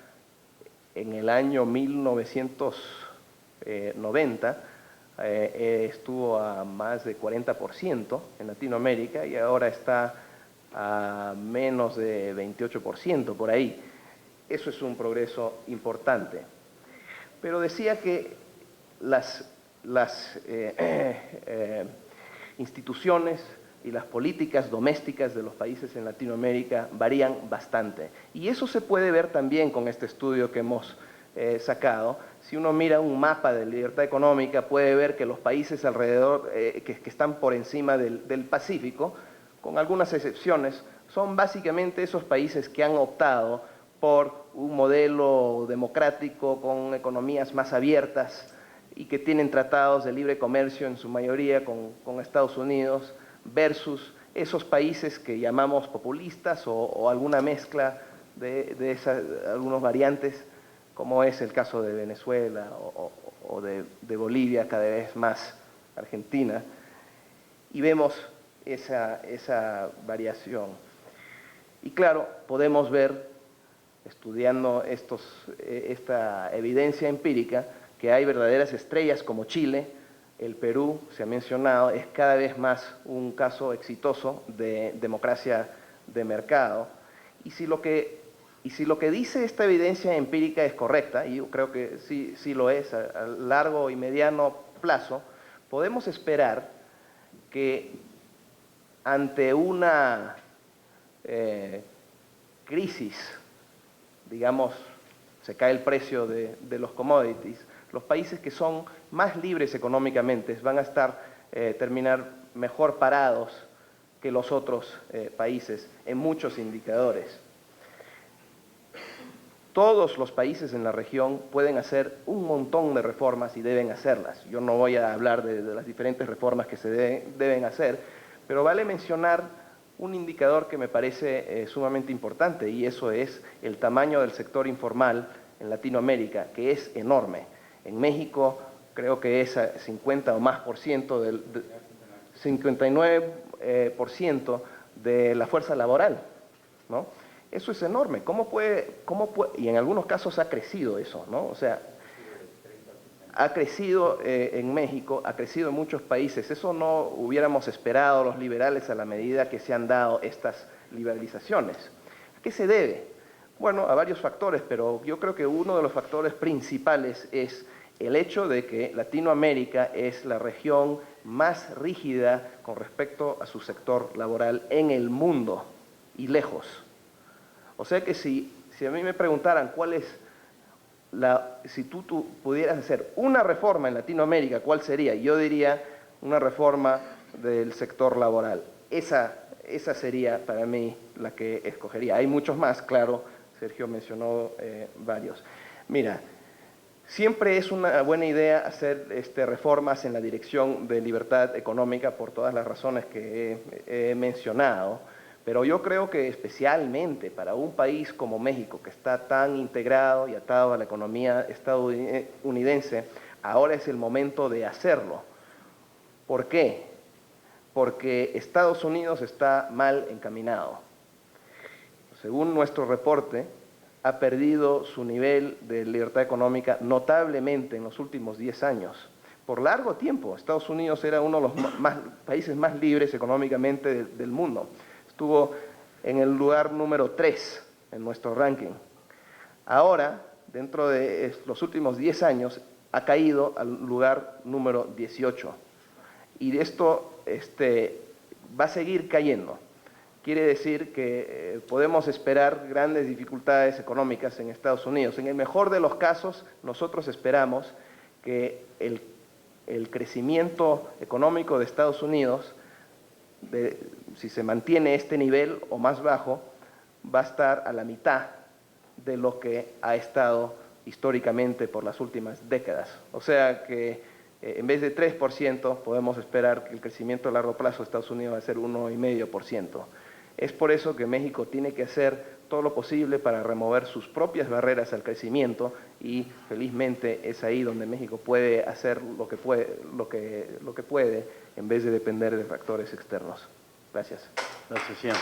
en el año 1990 estuvo a más de 40% en Latinoamérica y ahora está a menos de 28% por ahí. Eso es un progreso importante. Pero decía que las instituciones y las políticas domésticas de los países en Latinoamérica varían bastante. Y eso se puede ver también con este estudio que hemos sacado. Si uno mira un mapa de libertad económica, puede ver que los países alrededor, que están por encima del Pacífico, con algunas excepciones, son básicamente esos países que han optado por un modelo democrático con economías más abiertas y que tienen tratados de libre comercio en su mayoría con Estados Unidos, versus esos países que llamamos populistas o alguna mezcla de algunas variantes, como es el caso de Venezuela o de Bolivia, cada vez más Argentina, y vemos esa variación. Y claro, podemos ver, estudiando esta evidencia empírica, que hay verdaderas estrellas como Chile. El Perú, se ha mencionado, es cada vez más un caso exitoso de democracia de mercado. Y si lo que dice esta evidencia empírica es correcta, y yo creo que sí lo es, a largo y mediano plazo, podemos esperar que ante una crisis, digamos, se cae el precio de los commodities, los países que son más libres económicamente van a terminar mejor parados que los otros países en muchos indicadores. Todos los países en la región pueden hacer un montón de reformas y deben hacerlas. Yo no voy a hablar de las diferentes reformas que se deben hacer, pero vale mencionar un indicador que me parece sumamente importante, y eso es el tamaño del sector informal en Latinoamérica, que es enorme. En México creo que es 50 o más por ciento, 59% de la fuerza laboral, ¿no? Eso es enorme. ¿Cómo puede? Y en algunos casos ha crecido eso, ¿no? O sea, ha crecido en México, ha crecido en muchos países. Eso no hubiéramos esperado los liberales a la medida que se han dado estas liberalizaciones. ¿A qué se debe? Bueno, a varios factores, pero yo creo que uno de los factores principales es el hecho de que Latinoamérica es la región más rígida con respecto a su sector laboral en el mundo, y lejos. O sea que si a mí me preguntaran cuál es si tú pudieras hacer una reforma en Latinoamérica, ¿cuál sería? Yo diría una reforma del sector laboral. Esa sería para mí la que escogería. Hay muchos más, claro, Sergio mencionó varios. Mira, siempre es una buena idea hacer reformas en la dirección de libertad económica por todas las razones que he mencionado, pero yo creo que especialmente para un país como México, que está tan integrado y atado a la economía estadounidense, ahora es el momento de hacerlo. ¿Por qué? Porque Estados Unidos está mal encaminado. Según nuestro reporte, ha perdido su nivel de libertad económica notablemente en los últimos 10 años. Por largo tiempo, Estados Unidos era uno de los países más libres económicamente del mundo. Estuvo en el lugar número 3 en nuestro ranking. Ahora, dentro de los últimos 10 años, ha caído al lugar número 18. Y esto va a seguir cayendo. Quiere decir que podemos esperar grandes dificultades económicas en Estados Unidos. En el mejor de los casos, nosotros esperamos que el crecimiento económico de Estados Unidos, si se mantiene este nivel o más bajo, va a estar a la mitad de lo que ha estado históricamente por las últimas décadas. O sea que en vez de 3%, podemos esperar que el crecimiento a largo plazo de Estados Unidos va a ser 1,5%. Es por eso que México tiene que hacer todo lo posible para remover sus propias barreras al crecimiento, y felizmente es ahí donde México puede hacer lo que puede en vez de depender de factores externos. Gracias. Gracias, Ian.